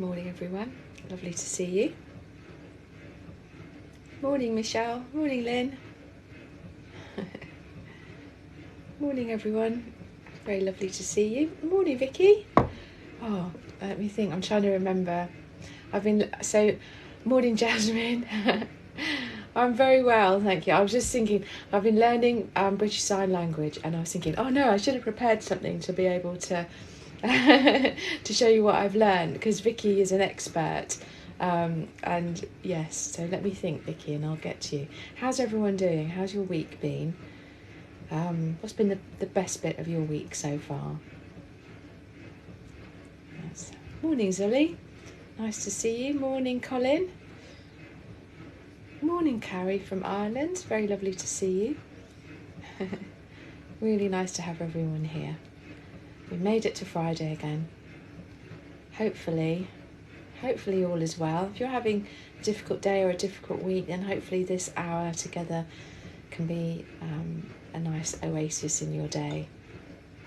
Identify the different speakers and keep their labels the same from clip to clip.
Speaker 1: Morning everyone, lovely to see you. Morning Michelle, morning Lynn. Morning everyone, very lovely to see you. Morning Vicky. Oh, let me think, I'm trying to remember. Morning Jasmine. I'm very well, thank you. I was just thinking, I've been learning British Sign Language and I was thinking, oh no, I should have prepared something to be able to to show you what I've learned, because Vicky is an expert. And yes, so let me think, Vicky, and I'll get to you. How's everyone doing? How's your week been? What's been the best bit of your week so far? Yes. Morning, Zully. Nice to see you. Morning, Colin. Morning, Carrie from Ireland. Very lovely to see you. Really nice to have everyone here. We made it to Friday again. Hopefully all is well. If you're having a difficult day or a difficult week, then hopefully this hour together can be a nice oasis in your day.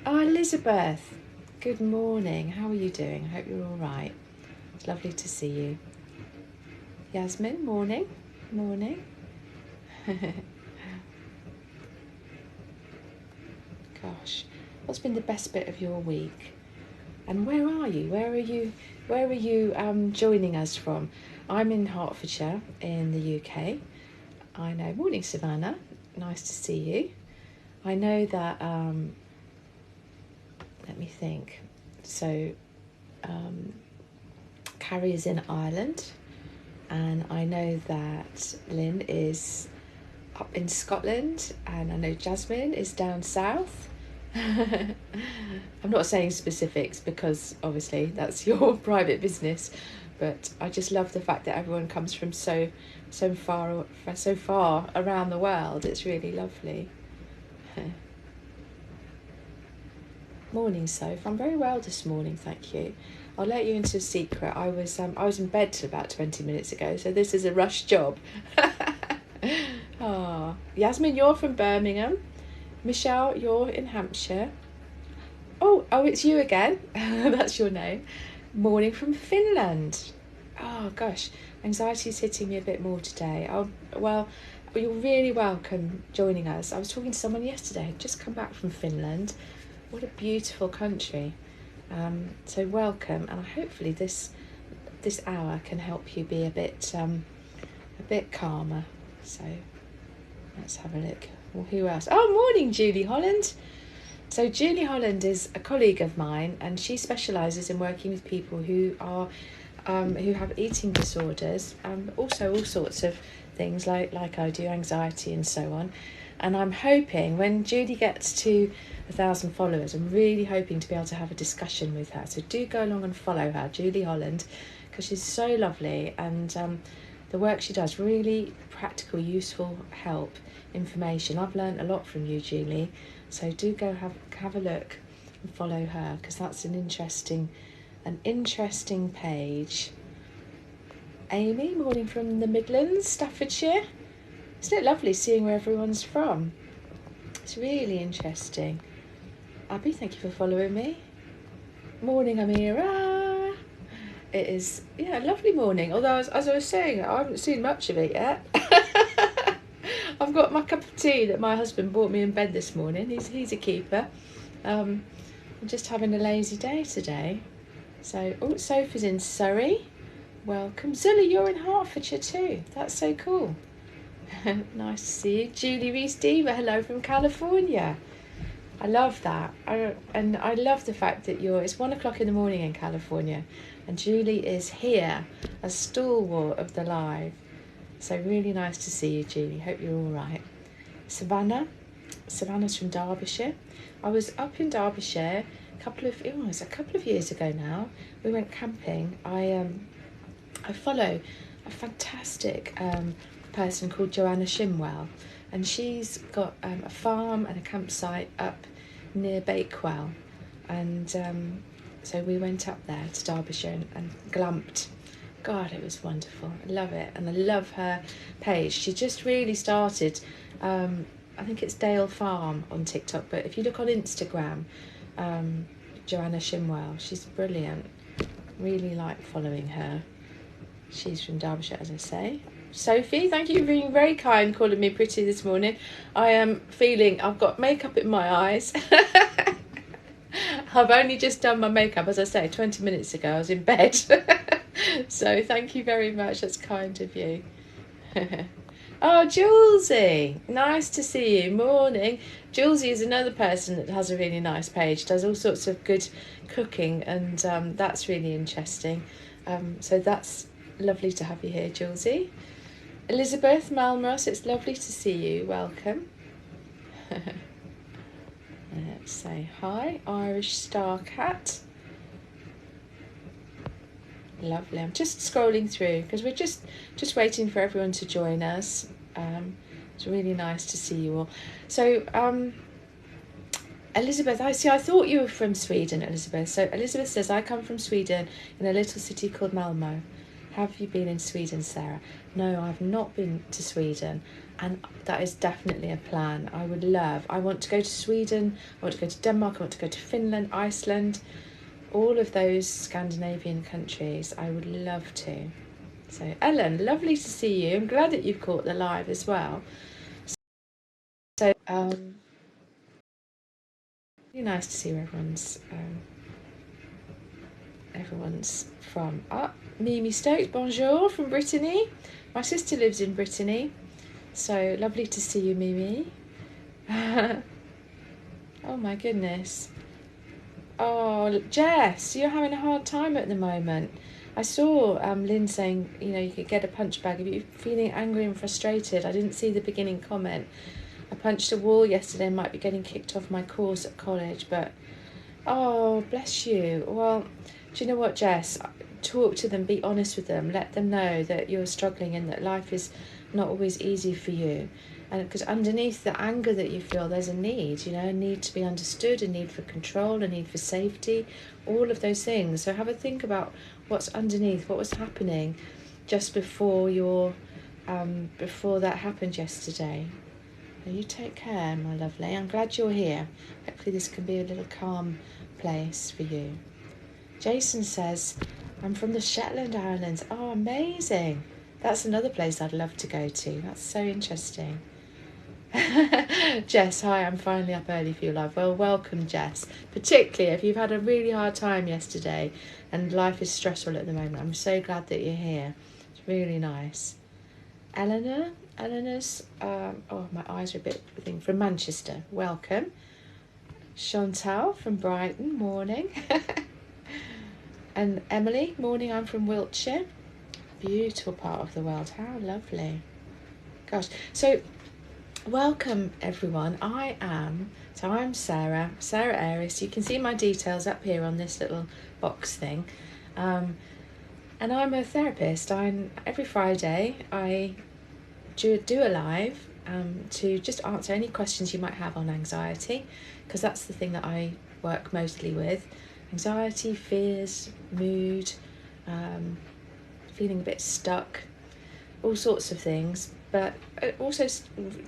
Speaker 1: Oh, Elizabeth, good morning. How are you doing? I hope you're all right. It's lovely to see you. Yasmin, morning. Morning. Gosh, what's been the best bit of your week? And where are you? Where are you joining us from? I'm in Hertfordshire in the UK. I know. Morning, Savannah. Nice to see you. I know that, let me think. So, Carrie is in Ireland, and I know that Lynn is up in Scotland, and I know Jasmine is down south. I'm not saying specifics because obviously that's your private business, but I just love the fact that everyone comes from so far around the world. It's really lovely. Morning, Soph. I'm very well this morning, thank you. I'll let you into a secret. I was in bed till about 20 minutes ago, so this is a rush job. Oh, Yasmin, you're from Birmingham. Michelle, you're in Hampshire. Oh, it's you again. That's your name. Morning from Finland. Oh gosh, anxiety's hitting me a bit more today. Oh, well, you're really welcome joining us. I was talking to someone yesterday who'd just come back from Finland. What a beautiful country. So welcome, and hopefully this hour can help you be a bit calmer. So let's have a look. Well, who else? Oh, morning, Julie Holland. So Julie Holland is a colleague of mine, and she specialises in working with people who are who have eating disorders, also all sorts of things like I do, anxiety and so on. And I'm hoping when Julie gets to 1,000 followers, I'm really hoping to be able to have a discussion with her. So do go along and follow her, Julie Holland, because she's so lovely, and the work she does, really practical, useful help, information. I've learned a lot from you, Julie, so do go have a look and follow her, because that's an interesting page. Amy, morning from the Midlands, Staffordshire. Isn't it lovely seeing where everyone's from? It's really interesting. Abby, thank you for following me. Morning, Amira. It is, a lovely morning. Although, as I was saying, I haven't seen much of it yet. I've got my cup of tea that my husband bought me in bed this morning. He's a keeper. I'm just having a lazy day today. So, Sophie's in Surrey. Welcome. Zilla, you're in Hertfordshire too. That's so cool. Nice to see you. Julie Reese-Deaver, hello from California. I love that. And I love the fact that it's 1 o'clock in the morning in California, and Julie is here, a stalwart of the live. So really nice to see you, Julie. Hope you're all right. Savannah's from Derbyshire. I was up in Derbyshire a couple of years ago now. We went camping. I follow a fantastic person called Joanna Shimwell, and she's got a farm and a campsite up near Bakewell, and so we went up there to Derbyshire and glamped. God, it was wonderful. I love it, and I love her page. She just really started, I think it's Dale Farm on TikTok, but if you look on Instagram, Joanna Shimwell, she's brilliant. Really like following her. She's from Derbyshire, as I say. Sophie, thank you for being very kind, calling me pretty this morning. I am feeling I've got makeup in my eyes. I've only just done my makeup, as I say, 20 minutes ago. I was in bed. So thank you very much. That's kind of you. Oh, Julesy, nice to see you. Morning. Julesy is another person that has a really nice page, does all sorts of good cooking, and that's really interesting. So that's lovely to have you here, Julesy. Elizabeth Malmros, it's lovely to see you. Welcome. Let's say hi. Irish Star Cat. Lovely. I'm just scrolling through because we're just waiting for everyone to join us. It's really nice to see you all. So Elizabeth, I thought you were from Sweden, Elizabeth. So Elizabeth says, I come from Sweden in a little city called Malmo. Have you been in Sweden, Sarah? No, I've not been to Sweden, and that is definitely a plan. I want to go to Sweden, I want to go to Denmark, I want to go to Finland, Iceland, all of those Scandinavian countries. I would love to. So Ellen, lovely to see you. I'm glad that you've caught the live as well. So really nice to see where everyone's from. Mimi Stokes, bonjour from Brittany. My sister lives in Brittany, so lovely to see you, Mimi. Oh my goodness. Oh, Jess, you're having a hard time at the moment. I saw Lynn saying, you could get a punch bag if you're feeling angry and frustrated. I didn't see the beginning comment. I punched a wall yesterday and might be getting kicked off my course at college, but oh, bless you. Well, do you know what, Jess? Talk to them, be honest with them, let them know that you're struggling and that life is not always easy for you. And because underneath the anger that you feel, there's a need, a need to be understood, a need for control, a need for safety, all of those things. So have a think about what's underneath, what was happening just before before that happened yesterday. You take care, my lovely. I'm glad you're here. Hopefully this can be a little calm place for you. Jason says, I'm from the Shetland Islands. Oh, amazing. That's another place I'd love to go to. That's so interesting. Jess, hi, I'm finally up early for your live. Well, welcome, Jess. Particularly if you've had a really hard time yesterday and life is stressful at the moment. I'm so glad that you're here. It's really nice. Eleanor's, my eyes are a bit from Manchester. Welcome. Chantal from Brighton, morning. And Emily, morning, I'm from Wiltshire. Beautiful part of the world. How lovely. Gosh. So, welcome everyone. I'm Sarah Aris. You can see my details up here on this little box thing. And I'm a therapist. Every Friday I do a live to just answer any questions you might have on anxiety, because that's the thing that I work mostly with. Anxiety, fears, mood, feeling a bit stuck, all sorts of things, but also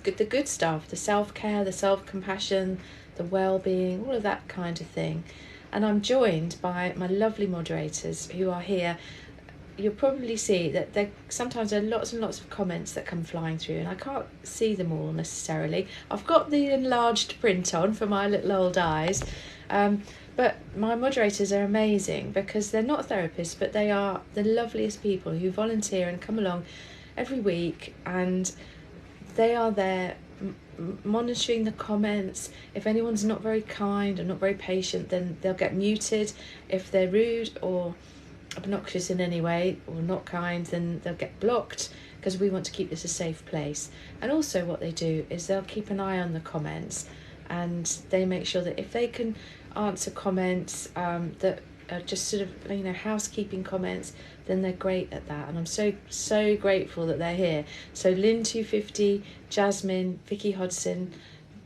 Speaker 1: the good stuff, the self-care, the self-compassion, the well-being, all of that kind of thing. And I'm joined by my lovely moderators who are here. You'll probably see that sometimes there are lots and lots of comments that come flying through, and I can't see them all necessarily. I've got the enlarged print on for my little old eyes, but my moderators are amazing because they're not therapists, but they are the loveliest people who volunteer and come along every week, and they are there monitoring the comments. If anyone's not very kind or not very patient, then they'll get muted. If they're rude or obnoxious in any way or not kind, then they'll get blocked, because we want to keep this a safe place. And also what they do is they'll keep an eye on the comments, and they make sure that if they can answer comments that are just sort of housekeeping comments, then they're great at that. And I'm so grateful that they're here. So Lynn 250, Jasmine, Vicky Hodson,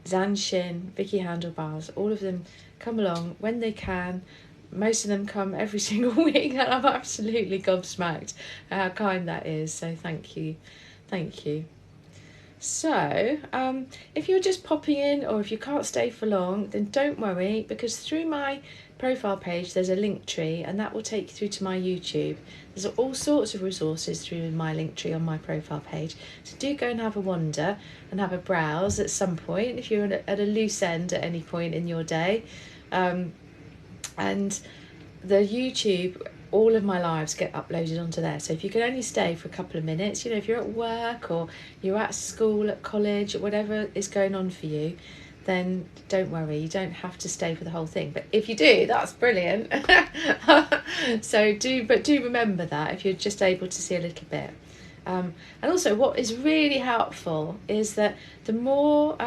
Speaker 1: Zan Shin, Vicky Handlebars, all of them come along when they can. Most of them come every single week, and I'm absolutely gobsmacked at how kind that is. So thank you. So if you're just popping in, or if you can't stay for long, then don't worry, because through my profile page there's a link tree, and that will take you through to my YouTube. There's all sorts of resources through my link tree on my profile page, so do go and have a wander and have a browse at some point if you're at a loose end at any point in your day. And the YouTube, all of my lives get uploaded onto there, so if you can only stay for a couple of minutes, you know, if you're at work or you're at school, at college, whatever is going on for you, then don't worry, you don't have to stay for the whole thing. But if you do, that's brilliant. So do remember that if you're just able to see a little bit. And also, what is really helpful is that the more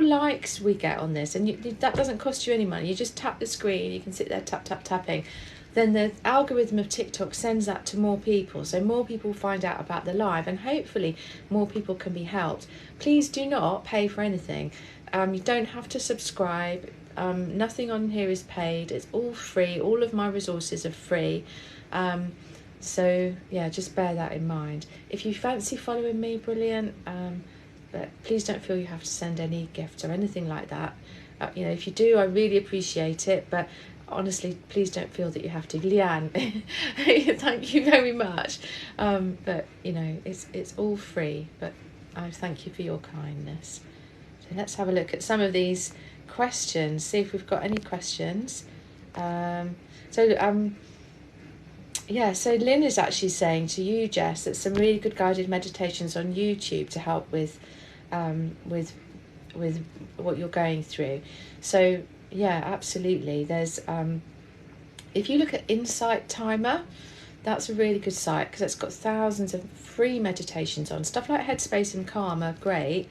Speaker 1: likes we get on this, and that doesn't cost you any money. You just tap the screen, you can sit there tapping. Then the algorithm of TikTok sends that to more people, so more people find out about the live, and hopefully more people can be helped. Please do not pay for anything. You don't have to subscribe. Nothing on here is paid. It's all free. All of my resources are free. So yeah, just bear that in mind. If you fancy following me, brilliant. But please don't feel you have to send any gifts or anything like that. You know, if you do, I really appreciate it. But honestly, please don't feel that you have to. Leanne, thank you very much. But you know, it's all free. But I thank you for your kindness. So let's have a look at some of these questions. See if we've got any questions. Yeah, so Lynn is actually saying to you, Jess, that some really good guided meditations on YouTube to help with what you're going through. So yeah, absolutely. There's if you look at Insight Timer, that's a really good site because it's got thousands of free meditations on. Stuff like Headspace and Calm are great,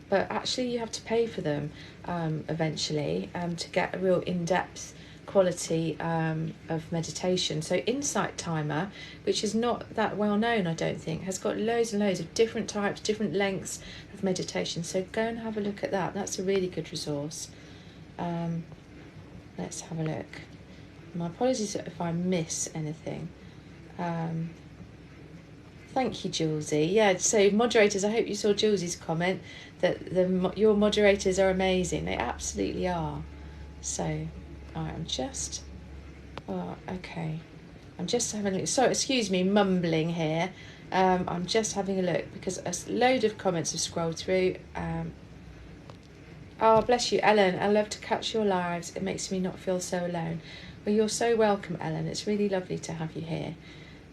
Speaker 1: but actually you have to pay for them eventually to get a real in-depth quality of meditation. So Insight Timer, which is not that well known, I don't think, has got loads and loads of different types, different lengths of meditation. So go and have a look at that. That's a really good resource. Let's have a look. My apologies if I miss anything. Thank you, Julesy. Yeah, so moderators, I hope you saw Julesy's comment that your moderators are amazing. They absolutely are. So I'm just having a look. So excuse me, mumbling here. I'm just having a look because a load of comments have scrolled through. Oh, bless you, Ellen. I love to catch your lives. It makes me not feel so alone. Well, you're so welcome, Ellen. It's really lovely to have you here.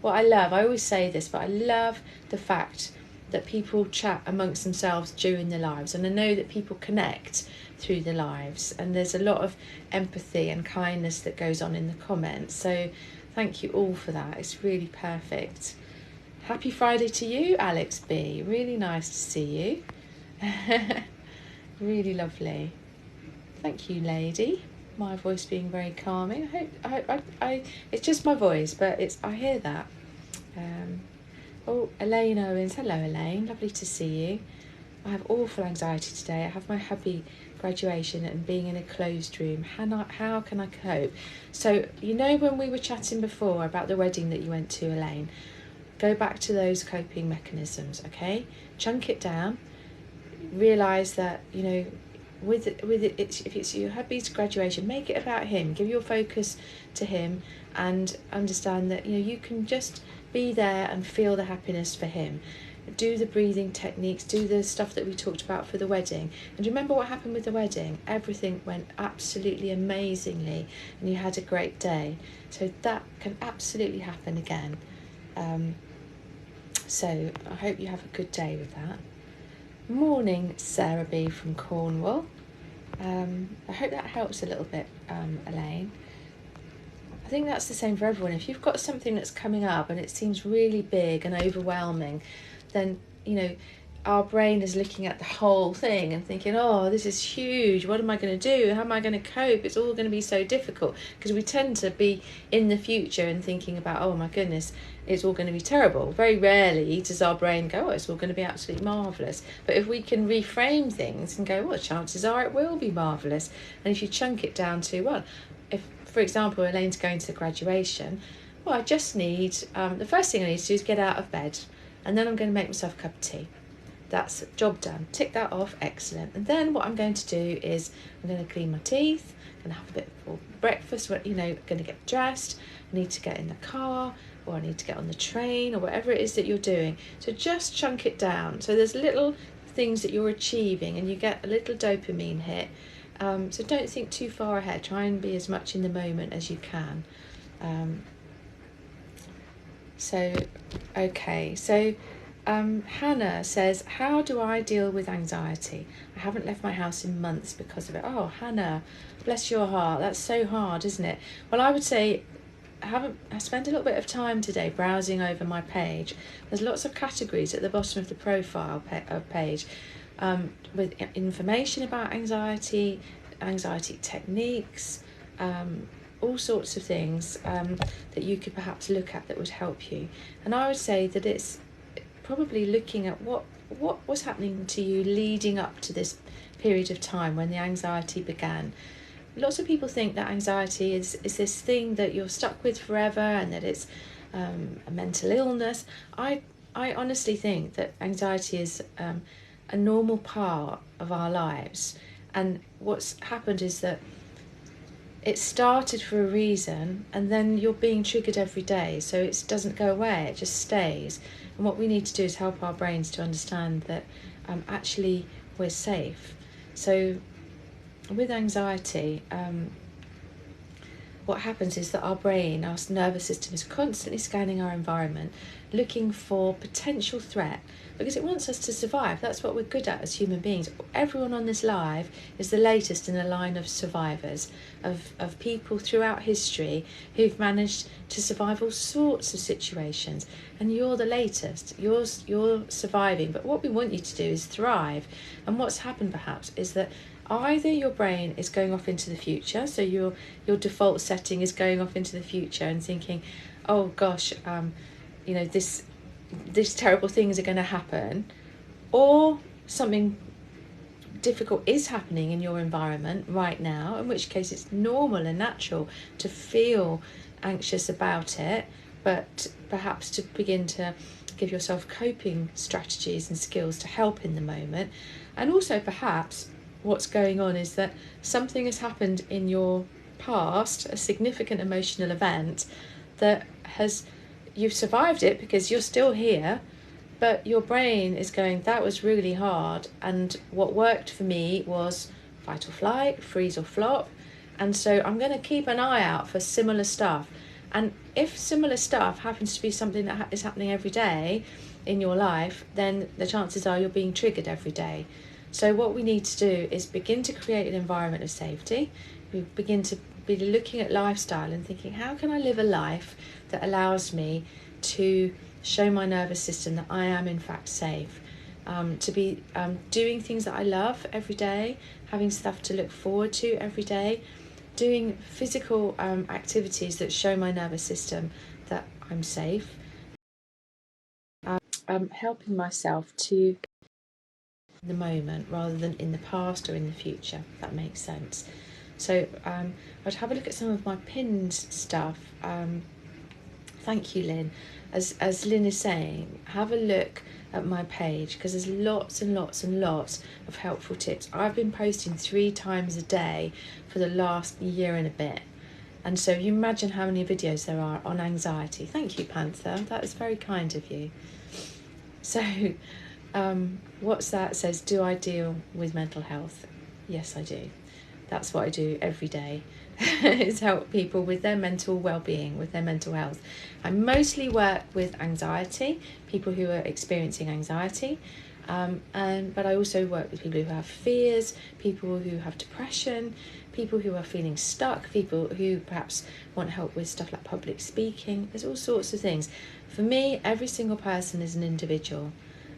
Speaker 1: What I always say this, but I love the fact that people chat amongst themselves during their lives, and I know that people connect through their lives, and there's a lot of empathy and kindness that goes on in the comments. So thank you all for that. It's really perfect. Happy Friday to you, Alex B. Really nice to see you. Really lovely. Thank you, lady. My voice being very calming. I it's just my voice, but I hear that. Elaine Owens. Hello, Elaine. Lovely to see you. I have awful anxiety today. I have my hubby graduation and being in a closed room. How can I cope? So, you know, when we were chatting before about the wedding that you went to, Elaine, go back to those coping mechanisms, okay? Chunk it down. Realise that, you know, with it, if it's your hubby's graduation, make it about him. Give your focus to him and understand that, you know, you can just be there and feel the happiness for him. Do the breathing techniques, do the stuff that we talked about for the wedding. And remember what happened with the wedding. Everything went absolutely amazingly and you had a great day. So that can absolutely happen again. So I hope you have a good day with that. Morning, Sarah B from Cornwall. I hope that helps a little bit, Elaine. I think that's the same for everyone. If you've got something that's coming up and it seems really big and overwhelming, then, you know, our brain is looking at the whole thing and thinking, oh, this is huge. What am I going to do? How am I going to cope? It's all going to be so difficult, because we tend to be in the future and thinking about, oh my goodness, it's all going to be terrible. Very rarely does our brain go, oh, it's all going to be absolutely marvellous. But if we can reframe things and go, well, chances are it will be marvellous. And if you chunk it down to, well, if, for example, Elaine's going to the graduation, well, I just need, the first thing I need to do is get out of bed, and then I'm going to make myself a cup of tea. that's job done. Tick that off. Excellent. And then what I'm going to do is I'm going to clean my teeth. I'm going to have a bit of breakfast. You know, going to get dressed. I need to get in the car, or I need to get on the train, or whatever it is that you're doing. So just chunk it down. So there's little things that you're achieving, and you get a little dopamine hit. So don't think too far ahead. Try and be as much in the moment as you can. Okay, so Hannah says, how do I deal with anxiety? I haven't left my house in months because of it. Oh, Hannah, bless your heart. That's so hard, isn't it? Well, I would say I spent a little bit of time today browsing over my page. There's lots of categories at the bottom of the profile page with information about anxiety techniques, all sorts of things that you could perhaps look at that would help you. And I would say that it's probably looking at what was happening to you leading up to this period of time when the anxiety began. Lots of people think that anxiety is this thing that you're stuck with forever, and that it's a mental illness. I honestly think that anxiety is a normal part of our lives, and what's happened is that it started for a reason, and then you're being triggered every day, so it doesn't go away, it just stays. And what we need to do is help our brains to understand that actually we're safe. So with anxiety, what happens is that our brain, our nervous system, is constantly scanning our environment, looking for potential threat, because it wants us to survive. That's what we're good at as human beings. Everyone on this live is the latest in a line of survivors, of people throughout history who've managed to survive all sorts of situations. And you're the latest. You're surviving. But what we want you to do is thrive. And what's happened perhaps is that either your brain is going off into the future, so your default setting is going off into the future and thinking, oh gosh, you know, this terrible things are going to happen, or something difficult is happening in your environment right now, in which case it's normal and natural to feel anxious about it, but perhaps to begin to give yourself coping strategies and skills to help in the moment. And also perhaps what's going on is that something has happened in your past, a significant emotional event that you've survived it because you're still here, but your brain is going, that was really hard, and what worked for me was fight or flight, freeze or flop, and so I'm going to keep an eye out for similar stuff. And if similar stuff happens to be something that is happening every day in your life, then the chances are you're being triggered every day. So what we need to do is begin to create an environment of safety. We begin to be looking at lifestyle and thinking, how can I live a life that allows me to show my nervous system that I am in fact safe, to be doing things that I love every day, having stuff to look forward to every day, doing physical activities that show my nervous system that I'm safe, helping myself to the moment rather than in the past or in the future, if that makes sense. So I'd have a look at some of my pinned stuff. Thank you, Lynn. As Lynn is saying, have a look at my page, because there's lots and lots and lots of helpful tips. I've been posting 3 times a day for the last year and a bit. And so you imagine how many videos there are on anxiety. Thank you, Panther. That is very kind of you. So what's that? It says, do I deal with mental health? Yes, I do. That's what I do every day, is help people with their mental well-being, with their mental health. I mostly work with anxiety, people who are experiencing anxiety, but I also work with people who have fears, people who have depression, people who are feeling stuck, people who perhaps want help with stuff like public speaking. There's all sorts of things. For me, every single person is an individual.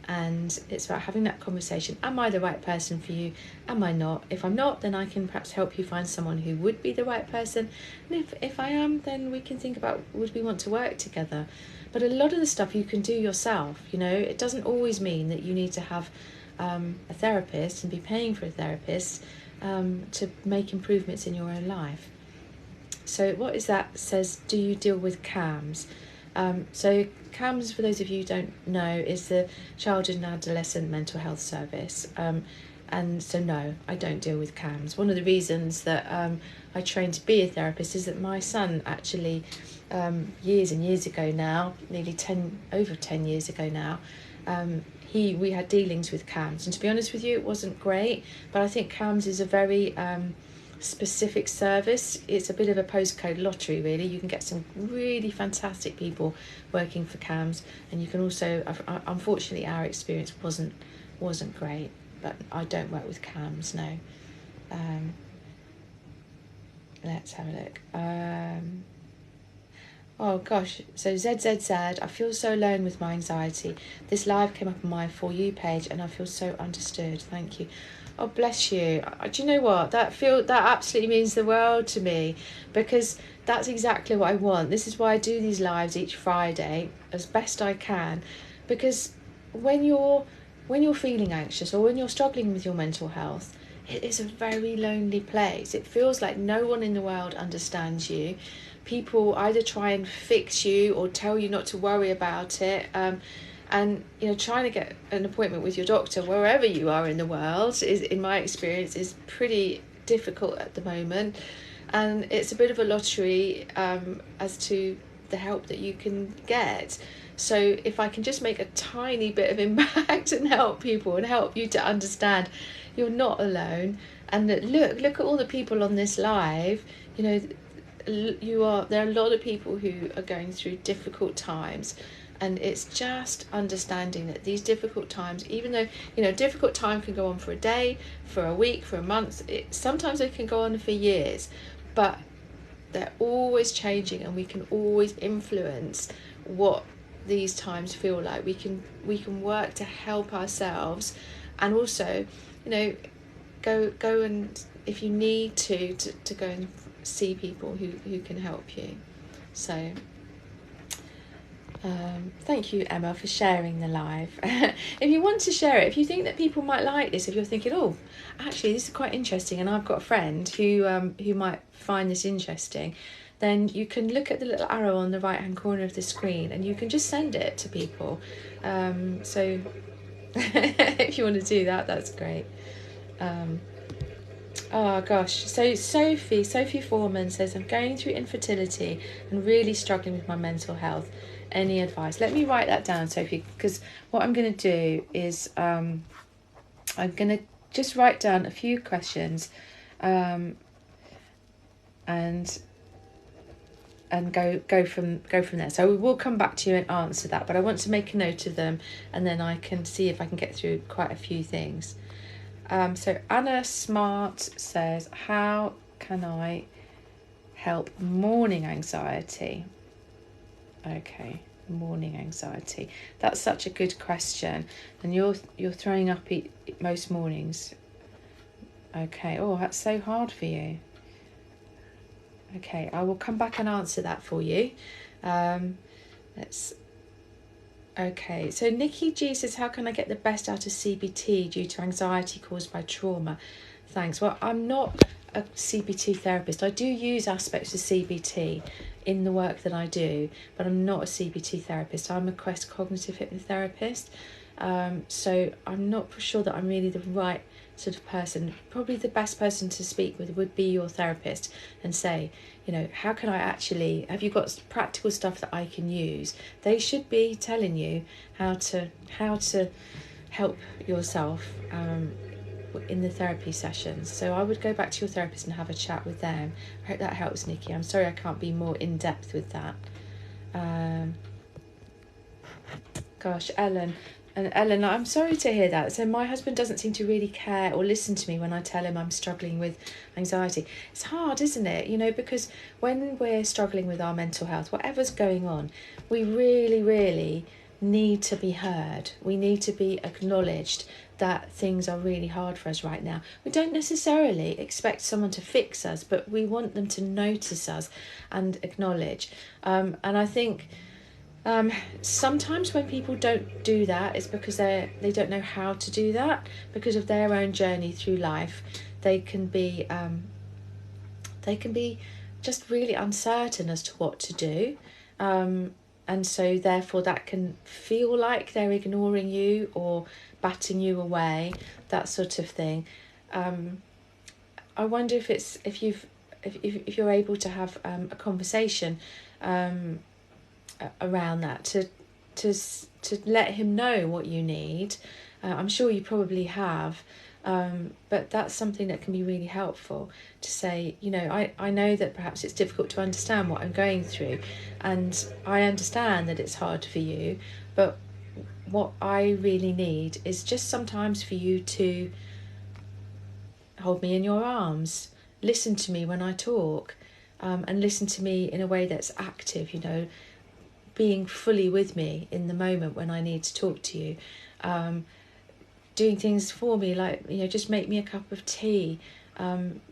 Speaker 1: And it's about having that conversation. Am I the right person for you? Am I not? If I'm not, then I can perhaps help you find someone who would be the right person. And if I am, then we can think about, would we want to work together? But a lot of the stuff you can do yourself. You know, it doesn't always mean that you need to have a therapist and be paying for a therapist to make improvements in your own life. So what is that? It says, do you deal with CAMS? So CAMS, for those of you who don't know, is the Childhood and Adolescent Mental Health Service. And so no, I don't deal with CAMS. One of the reasons that I trained to be a therapist is that my son actually, years and years ago now, over 10 years ago now, we had dealings with CAMS, and to be honest with you, it wasn't great. But I think CAMS is a very specific service. It's a bit of a postcode lottery, really. You can get some really fantastic people working for CAMS, and you can also, unfortunately, our experience wasn't great. But I don't work with CAMS, no. Let's have a look. Oh gosh, so ZZ said, I feel so alone with my anxiety. This live came up on my For You page and I feel so understood. Thank you. Oh, bless you. Do you know what? That absolutely means the world to me, because that's exactly what I want. This is why I do these lives each Friday as best I can, because when you're feeling anxious or when you're struggling with your mental health, it is a very lonely place. It feels like no one in the world understands you. People either try and fix you or tell you not to worry about it. And trying to get an appointment with your doctor wherever you are in the world is, in my experience, is pretty difficult at the moment, and it's a bit of a lottery as to the help that you can get. So if I can just make a tiny bit of impact and help people and help you to understand you're not alone, and that look at all the people on this live, there are a lot of people who are going through difficult times. And it's just understanding that these difficult times, even though, difficult time can go on for a day, for a week, for a month, sometimes they can go on for years, but they're always changing, and we can always influence what these times feel like. We can work to help ourselves, and also, go and, if you need to go and see people who can help you. So thank you, Emma, for sharing the live. If you want to share it, if you think that people might like this, if you're thinking, oh, actually this is quite interesting and I've got a friend who might find this interesting, then you can look at the little arrow on the right hand corner of the screen and you can just send it to people. So if you want to do that, that's great. Oh gosh, so Sophie Foreman says, I'm going through infertility and really struggling with my mental health. Any advice? Let me write that down, Sophie, because what I'm going to do is I'm going to just write down a few questions and go from there. So we will come back to you and answer that, but I want to make a note of them, and then I can see if I can get through quite a few things. So Anna Smart says, how can I help morning anxiety? Okay, morning anxiety. That's such a good question. And you're throwing up most mornings. Okay, oh, that's so hard for you. Okay, I will come back and answer that for you. Okay, so Nikki G says, how can I get the best out of CBT due to anxiety caused by trauma? Thanks. Well, I'm not a CBT therapist. I do use aspects of CBT in the work that I do, but I'm not a CBT therapist. I'm a Quest cognitive hypnotherapist. So I'm not sure that I'm really the right sort of person. Probably the best person to speak with would be your therapist and say, how can I actually, have you got practical stuff that I can use? They should be telling you how to help yourself in the therapy sessions. So I would go back to your therapist and have a chat with them. I hope that helps, Nikki. I'm sorry I can't be more in depth with that. Gosh, Ellen, I'm sorry to hear that. So my husband doesn't seem to really care or listen to me when I tell him I'm struggling with anxiety. It's hard, isn't it? Because when we're struggling with our mental health, whatever's going on, we really, really need to be heard. We need to be acknowledged that things are really hard for us right now. We don't necessarily expect someone to fix us, but we want them to notice us and acknowledge. And I think sometimes when people don't do that, it's because they don't know how to do that because of their own journey through life. They can be just really uncertain as to what to do. and so therefore that can feel like they're ignoring you or batting you away, that sort of thing. I wonder if you're able to have a conversation around that to let him know what you need. I'm sure you probably have, but that's something that can be really helpful to say, I know that perhaps it's difficult to understand what I'm going through, and I understand that it's hard for you, but what I really need is just sometimes for you to hold me in your arms, listen to me when I talk, and listen to me in a way that's active, being fully with me in the moment when I need to talk to you, doing things for me, like, just make me a cup of tea,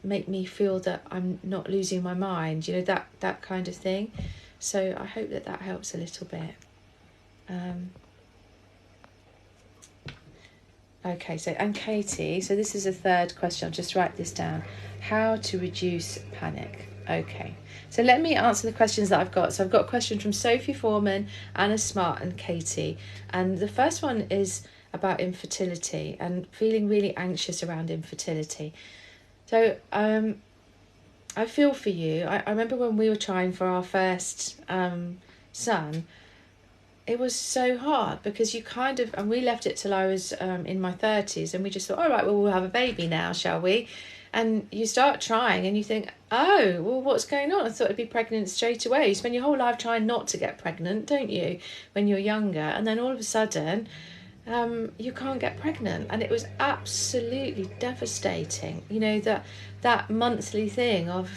Speaker 1: make me feel that I'm not losing my mind, that kind of thing. So I hope that helps a little bit. Okay, and Katie, so this is a third question. I'll just write this down. How to reduce panic. Okay, so let me answer the questions that I've got. So I've got a question from Sophie Foreman, Anna Smart and Katie. And the first one is about infertility and feeling really anxious around infertility. So I feel for you. I remember when we were trying for our first son, it was so hard because you and we left it till I was in my 30s, and we just thought, all right, well, we'll have a baby now, shall we? And you start trying and you think, oh, well, what's going on? I thought I'd be pregnant straight away. You spend your whole life trying not to get pregnant, don't you, when you're younger? And then all of a sudden, you can't get pregnant. And it was absolutely devastating. That monthly thing of,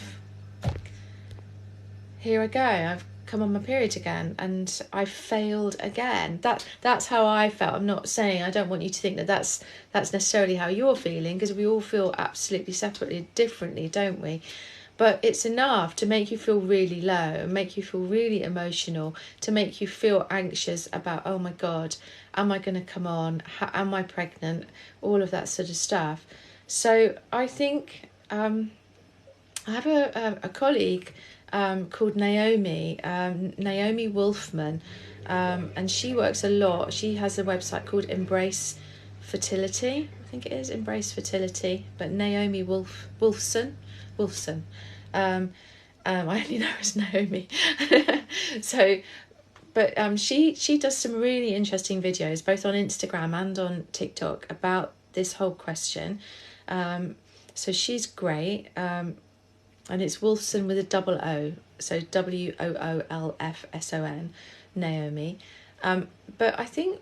Speaker 1: here I go, I've come on my period again and I failed again. That's how I felt. I'm not saying, I don't want you to think that that's necessarily how you're feeling, because we all feel absolutely separately, differently, don't we? But it's enough to make you feel really low and make you feel really emotional, to make you feel anxious about, oh my God, am I going to come on? Am I pregnant? All of that sort of stuff. So I think I have a colleague called Naomi Wolfman, and she works a lot. She has a website called Embrace Fertility. I think it is Embrace Fertility, but Naomi Wolfson. I only know her as Naomi. So, but she does some really interesting videos, both on Instagram and on TikTok, about this whole question. So she's great. And it's Wolfson with a double O, so WOOLFSON, Naomi. But I think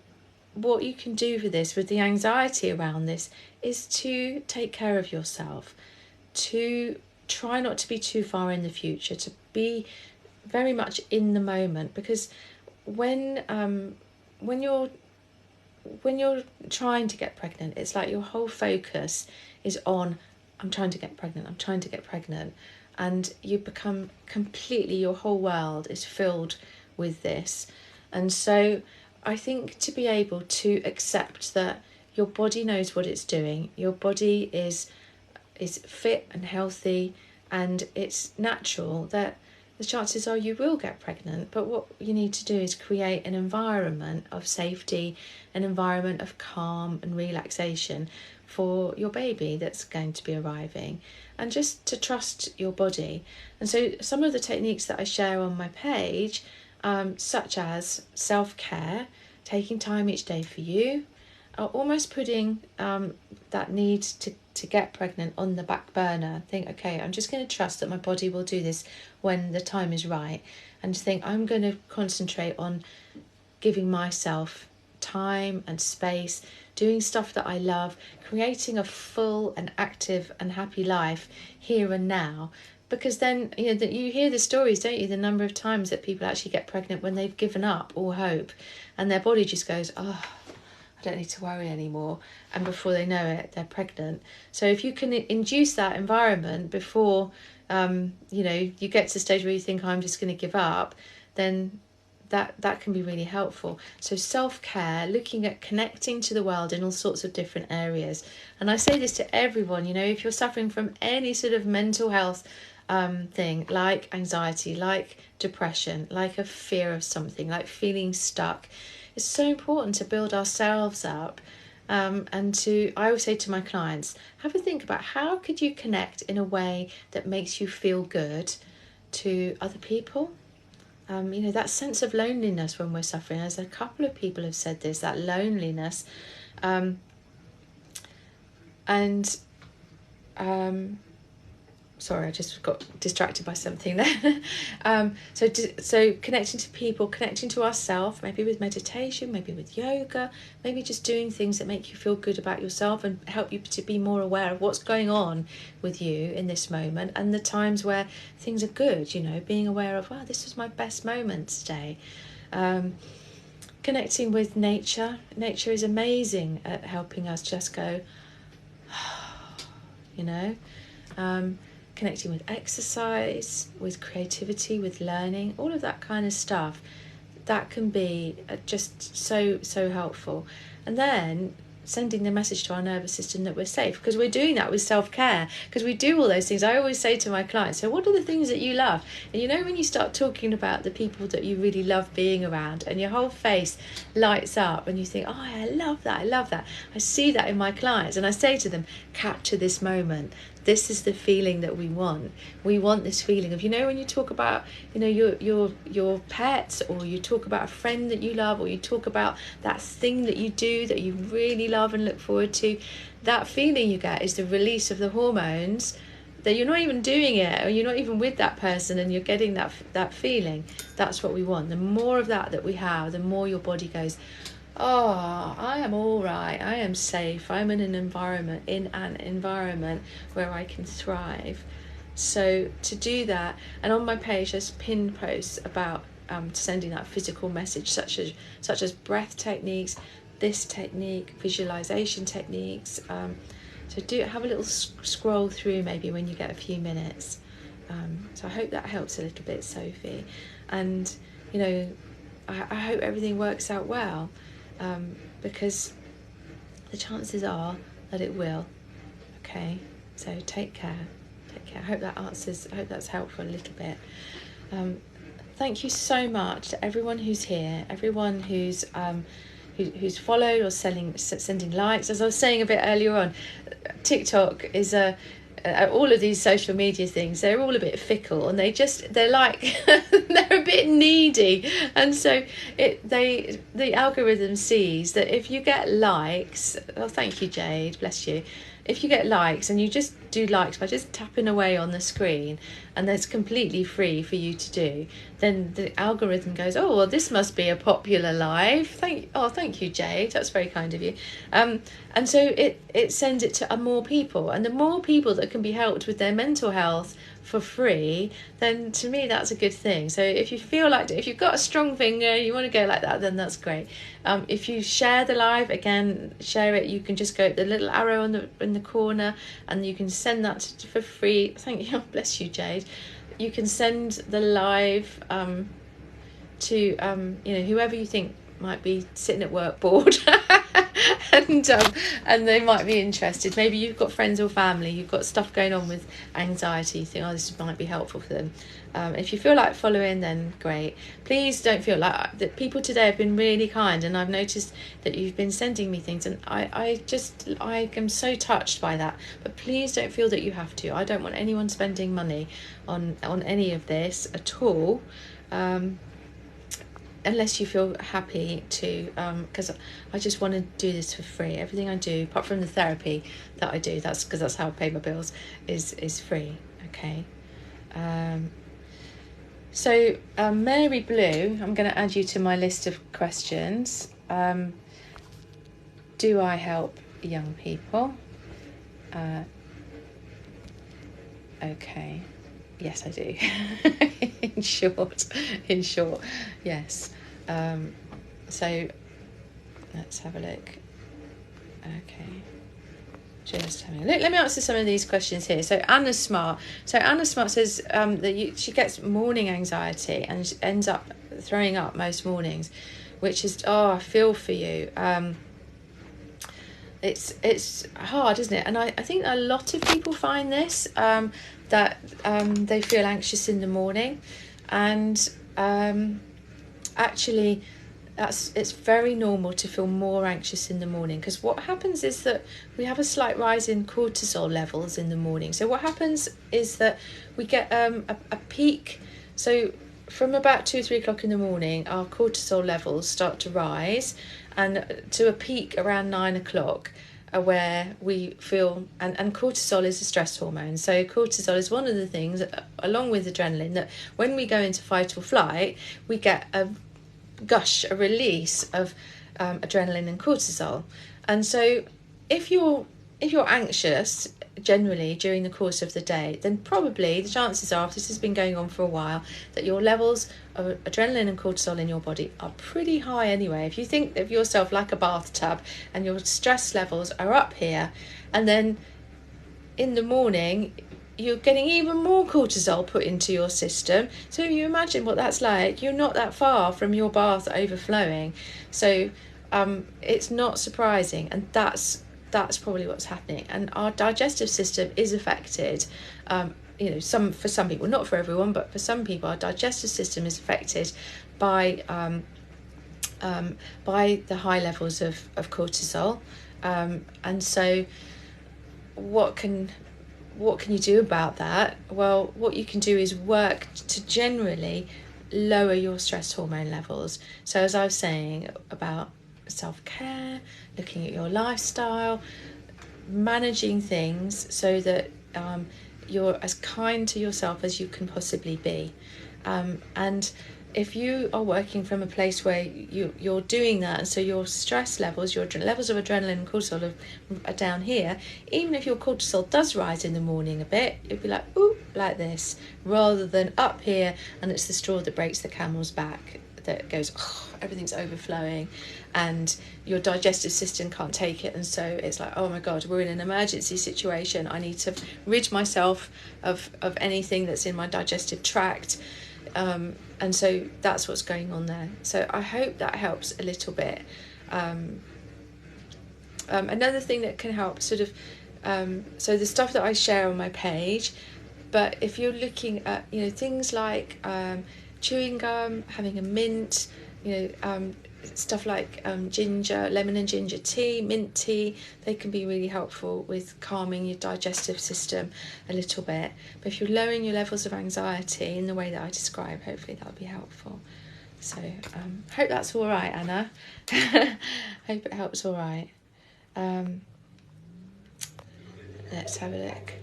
Speaker 1: what you can do for this, with the anxiety around this, is to take care of yourself, to try not to be too far in the future, to be very much in the moment, because when you're trying to get pregnant, it's like your whole focus is on, I'm trying to get pregnant, and you become completely, your whole world is filled with this. And so I think to be able to accept that your body knows what it's doing, your body is fit and healthy, and it's natural that the chances are you will get pregnant. But what you need to do is create an environment of safety, an environment of calm and relaxation for your baby that's going to be arriving, and just to trust your body. And so some of the techniques that I share on my page, such as self-care, taking time each day for you, are almost putting that need to get pregnant on the back burner. Think, okay, I'm just going to trust that my body will do this when the time is right, and think I'm going to concentrate on giving myself time and space, doing stuff that I love, creating a full and active and happy life here and now. Because then, you hear the stories, don't you, the number of times that people actually get pregnant when they've given up all hope, and their body just goes, oh, I don't need to worry anymore, and before they know it, they're pregnant. So if you can induce that environment before you get to the stage where you think, I'm just going to give up, then that can be really helpful. So self-care, looking at connecting to the world in all sorts of different areas. And I say this to everyone, if you're suffering from any sort of mental health thing, like anxiety, like depression, like a fear of something, like feeling stuck. It's so important to build ourselves up. And I always say to my clients, have a think about how could you connect in a way that makes you feel good to other people. That sense of loneliness when we're suffering, as a couple of people have said this, that loneliness. Sorry, I just got distracted by something there. So connecting to people, connecting to ourselves, maybe with meditation, maybe with yoga, maybe just doing things that make you feel good about yourself and help you to be more aware of what's going on with you in this moment, and the times where things are good, being aware of, wow, this was my best moment today. Connecting with nature. Nature is amazing at helping us just go, connecting with exercise, with creativity, with learning, all of that kind of stuff, that can be just so helpful. And then sending the message to our nervous system that we're safe, because we're doing that with self-care, because we do all those things. I always say to my clients, so what are the things that you love? And when you start talking about the people that you really love being around, and your whole face lights up and you think, oh, I love that, I see that in my clients, and I say to them, capture this moment. This is the feeling that we want. We want this feeling of, when you talk about, your pets, or you talk about a friend that you love, or you talk about that thing that you do that you really love and look forward to, that feeling you get is the release of the hormones that you're not even doing it, or you're not even with that person, and you're getting that feeling. That's what we want. The more of that we have, the more your body goes, oh, I am all right, I am safe, I'm in an environment where I can thrive. So to do that, and on my page there's pinned posts about sending that physical message, such as breath techniques, this technique, visualization techniques. So have a little scroll through maybe when you get a few minutes. So I hope that helps a little bit, Sophie. And I hope everything works out well. Because the chances are that it will. Okay, so take care. I hope that's helpful a little bit. Thank you so much to everyone who's here, everyone who's followed or sending likes. As I was saying a bit earlier on, TikTok is all of these social media things, they're all a bit fickle, and they're like they're a bit needy, and so the algorithm sees that if you get likes, oh, thank you, Jade, bless you, if you get likes and you just do likes by just tapping away on the screen, and that's completely free for you to do, then the algorithm goes, oh, well, this must be a popular live. Thank you, Jade, that's very kind of you. And so it sends it to more people, and the more people that can be helped with their mental health for free, then to me that's a good thing. So if you feel like, if you've got a strong finger, you want to go like that, then that's great. If you share the live, again, share it, you can just go the little arrow in the corner, and you can send that for free. Thank you, bless you, Jade. You can send the live to whoever you think might be sitting at work bored and they might be interested. Maybe you've got friends or family, you've got stuff going on with anxiety, you think, oh, this might be helpful for them. If you feel like following, then great. Please don't feel like that. People today have been really kind, and I've noticed that you've been sending me things, and I am so touched by that. But please don't feel that you have to. I don't want anyone spending money on any of this at all. Unless you feel happy to, because I just want to do this for free. Everything I do, apart from the therapy that I do, that's because that's how I pay my bills, is free. Okay. So Mary Blue, I'm going to add you to my list of questions. Do I help young people? Okay. Yes, I do. in short, yes. So let's have a look. Okay. Just having a look. Let me answer some of these questions here. So Anna Smart. Says that she gets morning anxiety and she ends up throwing up most mornings, which is, I feel for you. it's hard, isn't it? And I think a lot of people find this, that they feel anxious in the morning, and actually it's very normal to feel more anxious in the morning, because what happens is that we have a slight rise in cortisol levels in the morning. So what happens is that we get a peak. So from about 2 or 3 o'clock in the morning, our cortisol levels start to rise, and to a peak around 9 o'clock, where we feel, and cortisol is a stress hormone. So cortisol is one of the things, along with adrenaline, that when we go into fight or flight, we get a release of adrenaline and cortisol. And so if you're anxious generally during the course of the day, then probably the chances are, if this has been going on for a while, that your levels of adrenaline and cortisol in your body are pretty high anyway. If you think of yourself like a bathtub and your stress levels are up here, and then in the morning you're getting even more cortisol put into your system, so you imagine what that's like. You're not that far from your bath overflowing, so it's not surprising, and that's probably what's happening. And our digestive system is affected. For some people, not for everyone, but for some people, our digestive system is affected by the high levels of cortisol. And so what can you do about that? Well, what you can do is work to generally lower your stress hormone levels. So as I was saying about self-care, looking at your lifestyle, managing things so that you're as kind to yourself as you can possibly be. And if you are working from a place where you're doing that, and so your stress levels, your levels of adrenaline and cortisol are down here, even if your cortisol does rise in the morning a bit, you'll be like, ooh, like this, rather than up here, and it's the straw that breaks the camel's back, that goes, oh, everything's overflowing, and your digestive system can't take it, and so it's like, oh my God, we're in an emergency situation. I need to rid myself of anything that's in my digestive tract. And so that's what's going on there. So I hope that helps a little bit. Another thing that can help so the stuff that I share on my page, but if you're looking at, things like chewing gum, having a mint, stuff like ginger, lemon and ginger tea, mint tea, they can be really helpful with calming your digestive system a little bit. But if you're lowering your levels of anxiety in the way that I describe, hopefully that'll be helpful. So hope that's all right, Anna. Hope it helps all right. Let's have a look.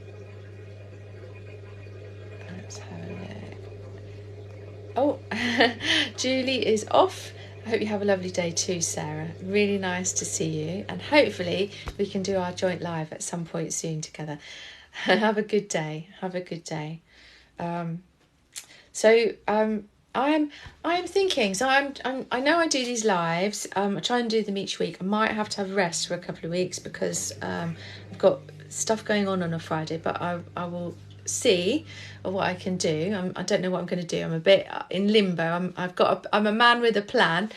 Speaker 1: Oh, Julie is off. I hope you have a lovely day too, Sarah. Really nice to see you, and hopefully we can do our joint live at some point soon together. Have a good day. I'm thinking. So I know I do these lives. I try and do them each week. I might have to have rest for a couple of weeks because I've got stuff going on a Friday, but I will see what I can do. I don't know what I'm going to do. I'm a bit in limbo. I'm a man with a plan,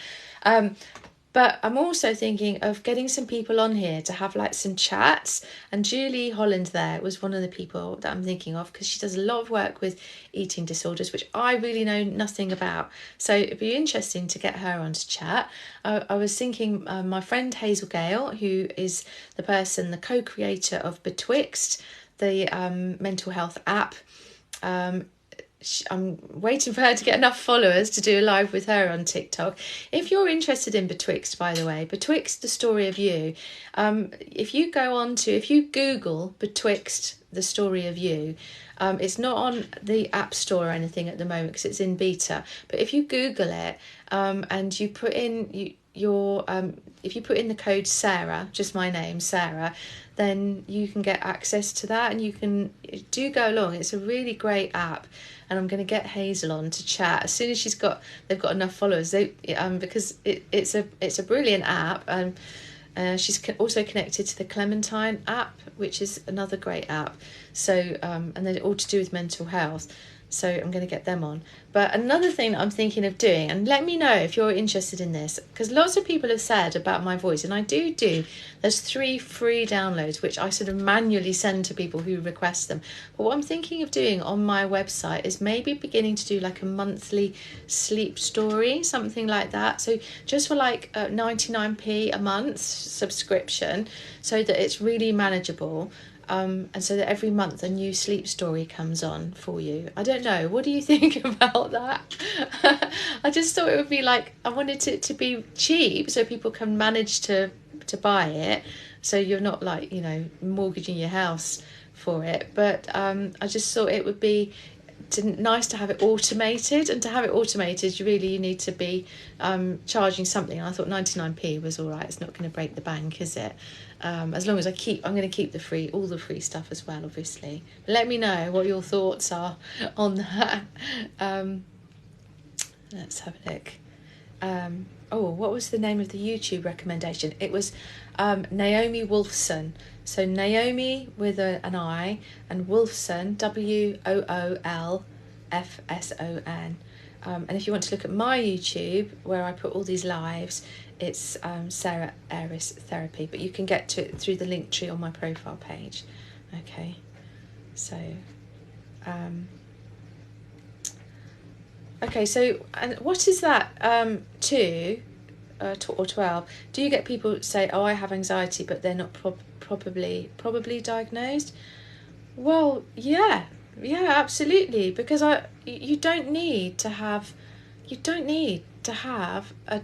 Speaker 1: but I'm also thinking of getting some people on here to have like some chats. And Julie Holland there was one of the people that I'm thinking of, because she does a lot of work with eating disorders, which I really know nothing about. So it'd be interesting to get her on to chat. I was thinking my friend Hazel Gale, who is the co-creator of Betwixt, the mental health app. I'm waiting for her to get enough followers to do a live with her on TikTok. If you're interested in Betwixt, by the way, Betwixt, the story of you, if you Google Betwixt, the story of you, it's not on the App Store or anything at the moment because it's in beta, but if you Google it and you put in if you put in the code Sarah, just my name, Sarah, then you can get access to that, and you can go along. It's a really great app, and I'm going to get Hazel on to chat as soon as they've got enough followers. Because it's a brilliant app, and she's also connected to the Clementine app, which is another great app. So and they're all to do with mental health. So I'm going to get them on. But another thing that I'm thinking of doing, and let me know if you're interested in this, because lots of people have said about my voice, and I do, there's 3 free downloads, which I sort of manually send to people who request them. But what I'm thinking of doing on my website is maybe beginning to do like a monthly sleep story, something like that. So just for like 99p a month subscription, so that it's really manageable. And so that every month a new sleep story comes on for you. I don't know. What do you think about that? I just thought it would be like, I wanted it to be cheap so people can manage to buy it. So you're not like, mortgaging your house for it. But I just thought it would be nice to have it automated, and to have it automated you need to be charging something. And I thought 99p was all right. It's not going to break the bank, is it? As long as I'm going to keep all the free stuff as well, obviously. But let me know what your thoughts are on that. Let's have a look. What was the name of the YouTube recommendation? It was Naomi Wolfson. So Naomi with an I, and Wolfson, WOOLFSON. And if you want to look at my YouTube, where I put all these lives, it's Sarah Aris Therapy. But you can get to it through the link tree on my profile page. Okay, so... Okay, so, and what is that 2 or 12? Do you get people say, oh, I have anxiety, but they're not probably diagnosed? Well, yeah, absolutely, because you don't need to have a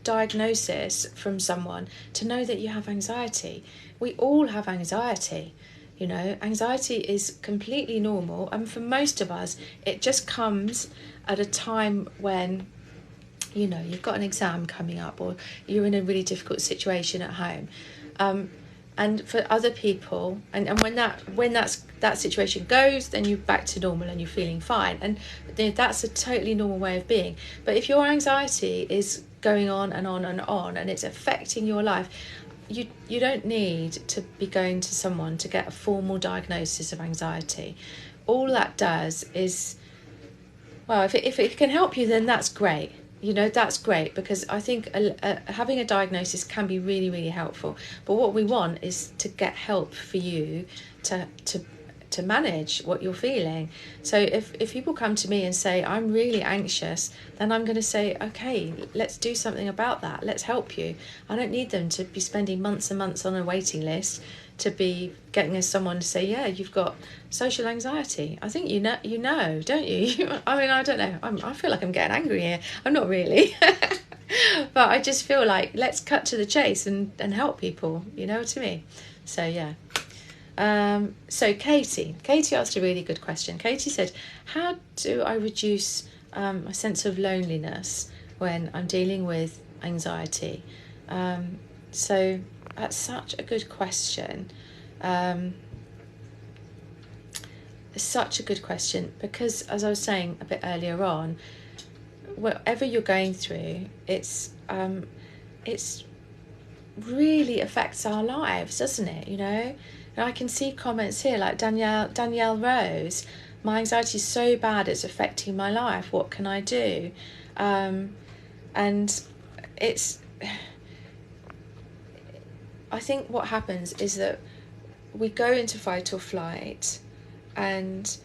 Speaker 1: diagnosis from someone to know that you have anxiety. We all have anxiety. Anxiety is completely normal, and for most of us it just comes at a time when you've got an exam coming up, or you're in a really difficult situation at home, and for other people, and when that situation goes, then you're back to normal and you're feeling fine, and that's a totally normal way of being. But if your anxiety is going on and on and on, and it's affecting your life, you don't need to be going to someone to get a formal diagnosis of anxiety. All that does is, well, if it can help you, then that's great. That's great, because I think having a diagnosis can be really, really helpful. But what we want is to get help for you to manage what you're feeling. So if people come to me and say, I'm really anxious, then I'm going to say, okay, let's do something about that. Let's help you. I don't need them to be spending months and months on a waiting list to be getting someone to say, yeah, you've got social anxiety. I think you know, don't you? I mean, I don't know. I feel like I'm getting angry here. I'm not really. But I just feel like, let's cut to the chase and help people. You know what I mean? So, yeah. So Katie asked a really good question. Katie said, how do I reduce my sense of loneliness when I'm dealing with anxiety? So that's such a good question. It's such a good question, because as I was saying a bit earlier on, whatever you're going through, it's really affects our lives, doesn't it? And I can see comments here like Danielle Rose, my anxiety is so bad it's affecting my life, what can I do? And it's, I think what happens is that we go into fight or flight, and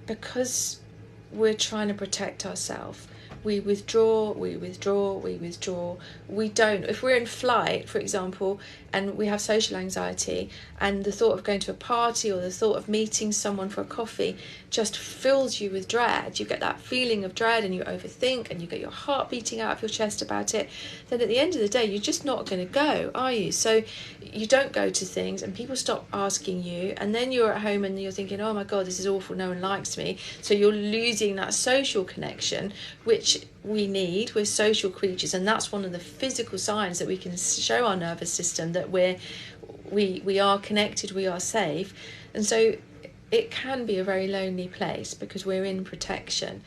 Speaker 1: because we're trying to protect ourselves, we withdraw. We don't. If we're in flight, for example, and we have social anxiety, and the thought of going to a party or the thought of meeting someone for a coffee just fills you with dread, you get that feeling of dread and you overthink and you get your heart beating out of your chest about it, then at the end of the day, you're just not going to go, are you? So you don't go to things, and people stop asking you, and then you're at home and you're thinking, oh my God, this is awful, no one likes me. So you're losing that social connection, which we need. We're social creatures, and that's one of the physical signs that we can show our nervous system that we are connected, we are safe. And so it can be a very lonely place because we're in protection.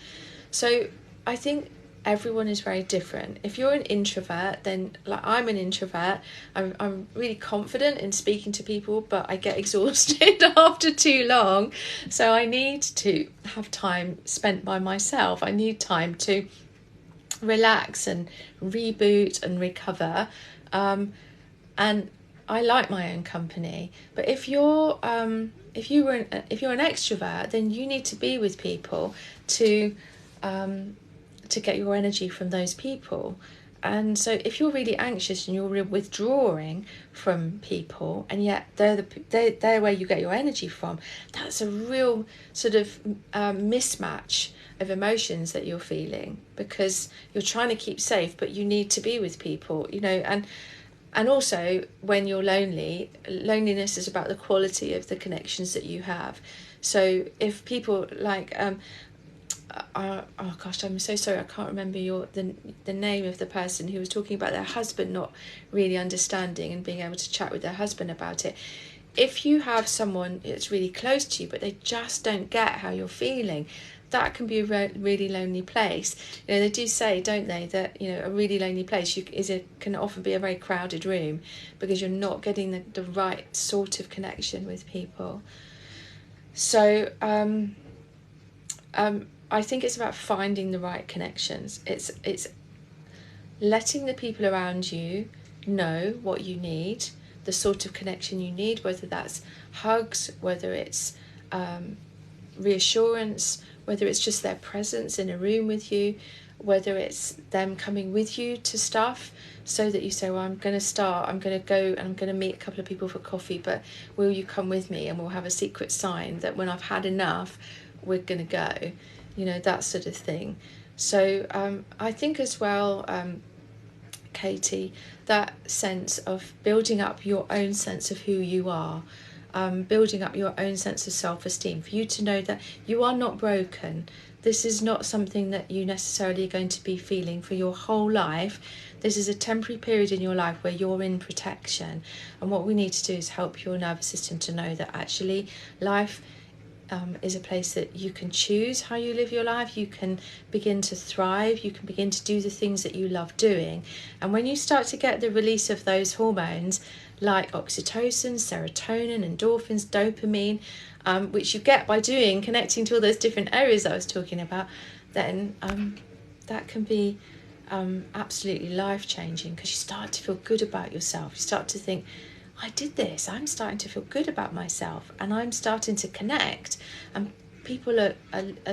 Speaker 1: So I think everyone is very different. If you're an introvert, then like I'm an introvert, I'm really confident in speaking to people, but I get exhausted after too long. So I need to have time spent by myself. I need time to relax and reboot and recover. And I like my own company. But if you're an extrovert, then you need to be with people to get your energy from those people. And so if you're really anxious and you're withdrawing from people, and yet they're where you get your energy from, that's a real sort of mismatch of emotions that you're feeling, because you're trying to keep safe, but you need to be with people, and also when you're lonely, loneliness is about the quality of the connections that you have. So if people like oh gosh, I'm so sorry, I can't remember the name of the person who was talking about their husband not really understanding and being able to chat with their husband about it. If you have someone that's really close to you but they just don't get how you're feeling, that can be a really lonely place. They do say, don't they, that a really lonely place can often be a very crowded room, because you're not getting the right sort of connection with people. So I think it's about finding the right connections. It's letting the people around you know what you need, the sort of connection you need, whether that's hugs, whether it's reassurance, whether it's just their presence in a room with you, whether it's them coming with you to stuff, so that you say, well, I'm going to go and I'm going to meet a couple of people for coffee, but will you come with me, and we'll have a secret sign that when I've had enough, we're going to go, that sort of thing. So I think as well, Katie, that sense of building up your own sense of who you are, building up your own sense of self-esteem, for you to know that you are not broken. This is not something that you necessarily are going to be feeling for your whole life. This is a temporary period in your life where you're in protection, and what we need to do is help your nervous system to know that actually life is a place that you can choose how you live your life. You can begin to thrive, you can begin to do the things that you love doing. And when you start to get the release of those hormones like oxytocin, serotonin, endorphins, dopamine, which you get by connecting to all those different areas that I was talking about, then that can be absolutely life-changing, because you start to feel good about yourself. You start to think, I did this, I'm starting to feel good about myself, and I'm starting to connect, and people are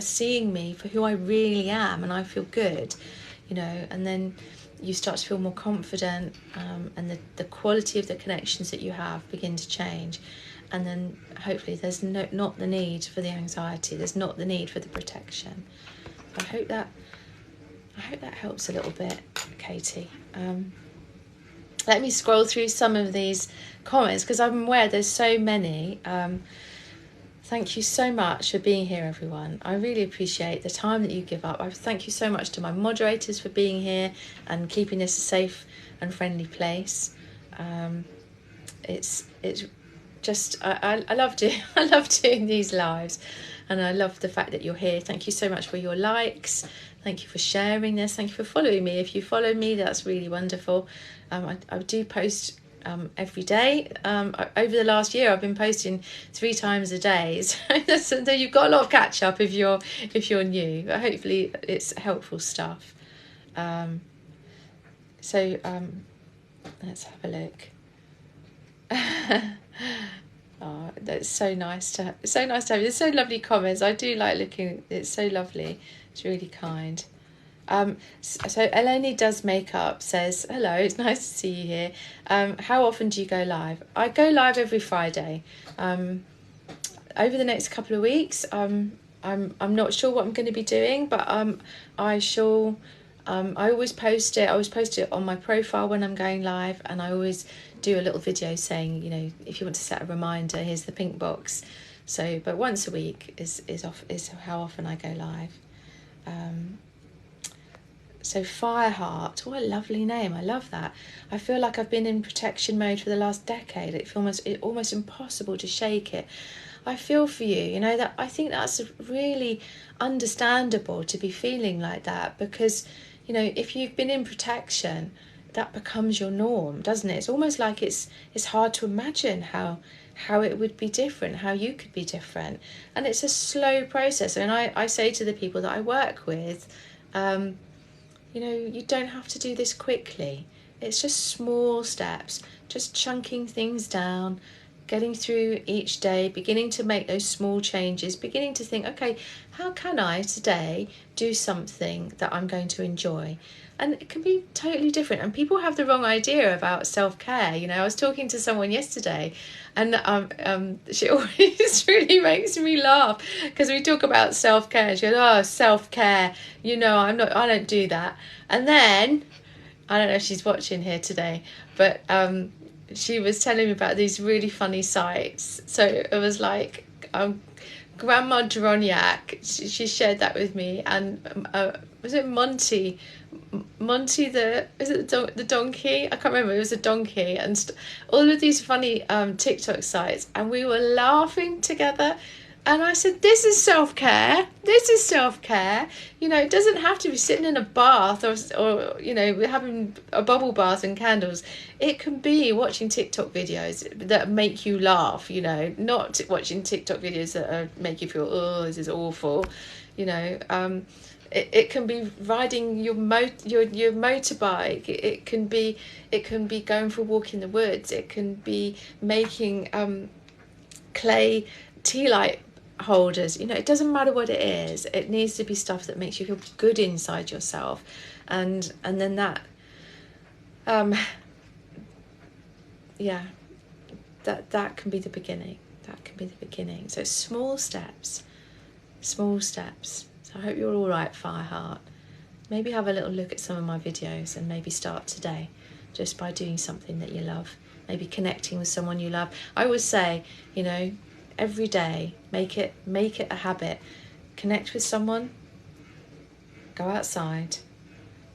Speaker 1: seeing me for who I really am, and I feel good, and then you start to feel more confident, and the quality of the connections that you have begin to change, and then hopefully there's not the need for the anxiety, there's not the need for the protection. I hope that helps a little bit, Katie. Let me scroll through some of these comments, because I'm aware there's so many. Thank you so much for being here, everyone. I really appreciate the time that you give up. I thank you so much to my moderators for being here and keeping this a safe and friendly place. It's just I love doing these lives, and I love the fact that you're here. Thank you so much for your likes. Thank you for sharing this. Thank you for following me. If you follow me, that's really wonderful. I do post every day. Over the last year, I've been posting 3 times a day. So you've got a lot of catch up if you're new. But hopefully, it's helpful stuff. So let's have a look. Oh, that's so nice to have. There's so lovely comments. I do like looking. It's so lovely. It's really kind. So Eleni does makeup says, hello, it's nice to see you here. How often do you go live? I go live every Friday. Over the next couple of weeks, I'm not sure what I'm going to be doing, but I shall. I always post it. I always post it on my profile when I'm going live, and I always do a little video saying, if you want to set a reminder, here's the pink box. So, but once a week is how often I go live. So Fireheart, what a lovely name. I love that. I feel like I've been in protection mode for the last decade. It's almost impossible to shake it. I feel for you, that I think that's really understandable to be feeling like that, because you know, if you've been in protection, that becomes your norm, doesn't it? It's almost like it's hard to imagine how it would be different, how you could be different. And it's a slow process. And I say to the people that I work with, you know, you don't have to do this quickly. It's just small steps, just chunking things down, getting through each day, beginning to make those small changes, beginning to think, okay, how can I today do something that I'm going to enjoy? And it can be totally different. And people have the wrong idea about self-care. You know, I was talking to someone yesterday, and she always really makes me laugh because we talk about self-care. She goes, "Oh, self-care, you know, I don't do that." And then, I don't know if she's watching here today, but she was telling me about these really funny sites. So it was like Grandma Droniak, she shared that with me, and was it Monty the donkey? I can't remember. It was a donkey, and all of these funny TikTok sites, and we were laughing together. And I said, this is self-care. This is self-care. You know, it doesn't have to be sitting in a bath or you know, having a bubble bath and candles. It can be watching TikTok videos that make you laugh, you know, not watching TikTok videos that make you feel, oh, this is awful. You know, it can be riding your motorbike. It can be going for a walk in the woods. It can be making clay tea light holders. You know, it doesn't matter what it is. It needs to be stuff that makes you feel good inside yourself, and then that yeah, that can be the beginning. That can be the beginning. So small steps. So I hope you're all right, Fireheart. Maybe have a little look at some of my videos and maybe start today just by doing something that you love. Maybe connecting with someone you love. I always say, you know, every day, make it a habit. Connect with someone, go outside,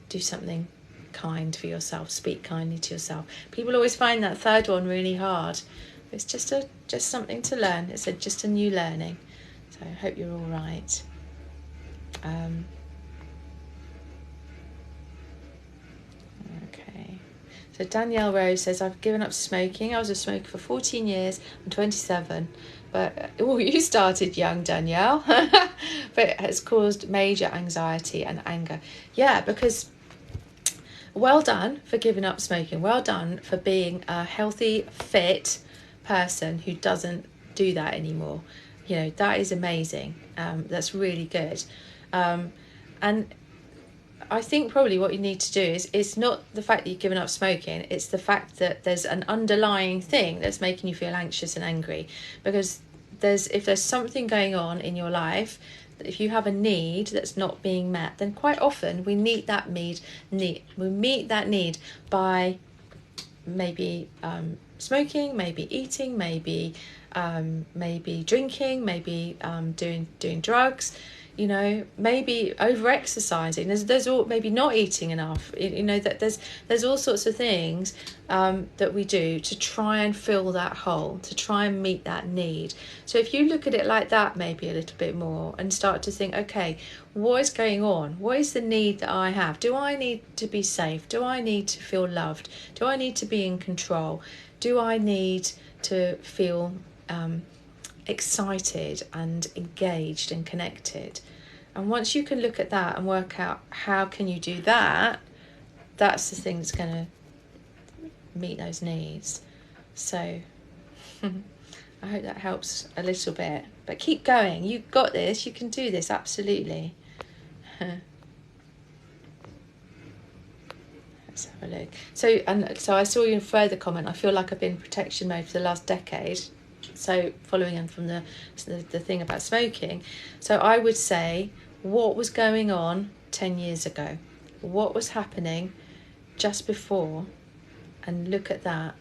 Speaker 1: do something kind for yourself, speak kindly to yourself. People always find that third one really hard. It's just something to learn. It's just a new learning. So I hope you're all right. Okay. So Danielle Rose says, I've given up smoking. I was a smoker for 14 years. I'm 27. But, you started young, Danielle. But it has caused major anxiety and anger. Yeah, because well done for giving up smoking. Well done for being a healthy, fit person who doesn't do that anymore. You know, that is amazing. That's really good. And I think probably what you need to do is, it's not the fact that you've given up smoking, it's the fact that there's an underlying thing that's making you feel anxious and angry. Because if there's something going on in your life, if you have a need that's not being met, then quite often we meet that need by maybe smoking, maybe eating, maybe drinking, maybe doing drugs. You know, maybe over exercising. There's all, maybe not eating enough. You know, that there's all sorts of things that we do to try and fill that hole, to try and meet that need. So if you look at it like that, maybe a little bit more, and start to think, okay, what is going on? What is the need that I have? Do I need to be safe? Do I need to feel loved? Do I need to be in control? Do I need to feel excited and engaged and connected? And once you can look at that and work out how can you do that, that's the thing that's going to meet those needs. So I hope that helps a little bit, but keep going. You've got this. You can do this, absolutely. Let's have a look. So I saw your further comment. I feel like I've been in protection mode for the last decade. So following on from the thing about smoking, so I would say, what was going on 10 years ago? What was happening just before? And look at that,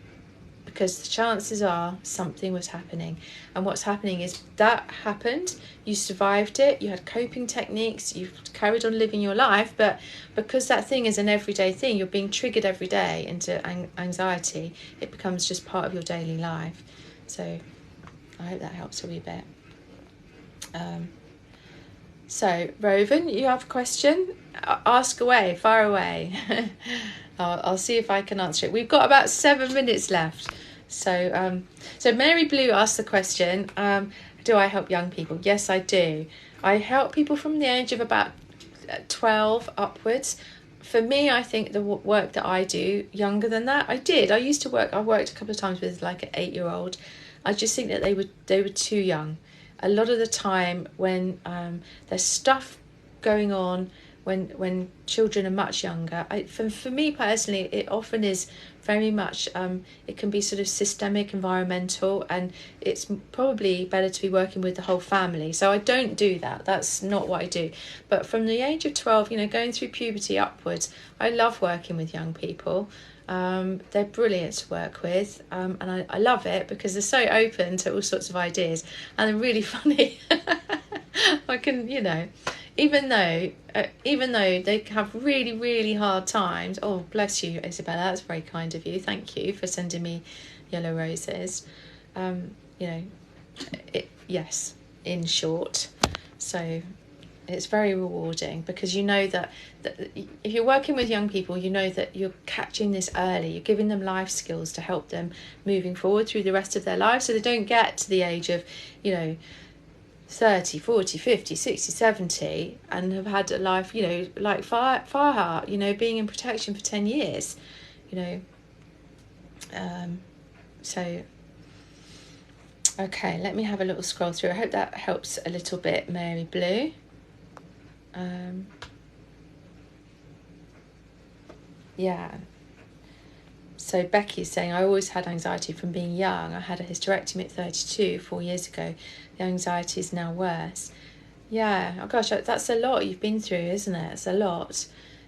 Speaker 1: because the chances are something was happening. And what's happening is that happened, you survived it, you had coping techniques, you've carried on living your life, but because that thing is an everyday thing, you're being triggered every day into anxiety, it becomes just part of your daily life. So I hope that helps a wee bit. So, Rovan, you have a question? Ask away, fire away. I'll see if I can answer it. We've got about 7 minutes left. So, so Mary Blue asked the question, do I help young people? Yes, I do. I help people from the age of about 12 upwards. For me, I think the work that I do, younger than that, I used to work, I worked a couple of times with like an 8-year-old. I just think that they were too young. A lot of the time when there's stuff going on when children are much younger, for me personally, it often is very much, it can be sort of systemic, environmental, and it's probably better to be working with the whole family. So I don't do that. That's not what I do. But from the age of 12, going through puberty upwards, I love working with young people. They're brilliant to work with, and I love it because they're so open to all sorts of ideas, and they're really funny. I can, even though they have really, really hard times. Oh, bless you, Isabella. That's very kind of you. Thank you for sending me yellow roses. Yes, in short. So it's very rewarding because you know that if you're working with young people, you know that you're catching this early. You're giving them life skills to help them moving forward through the rest of their lives, so they don't get to the age of 30, 40, 50, 60, 70 and have had a life, like Farhat, being in protection for 10 years, so okay, let me have a little scroll through. I hope that helps a little bit, Mary Blue. Yeah. So Becky's saying, I always had anxiety from being young. I had a hysterectomy at 32, 4 years ago. The anxiety is now worse. Yeah, oh gosh, that's a lot you've been through, isn't it? It's a lot,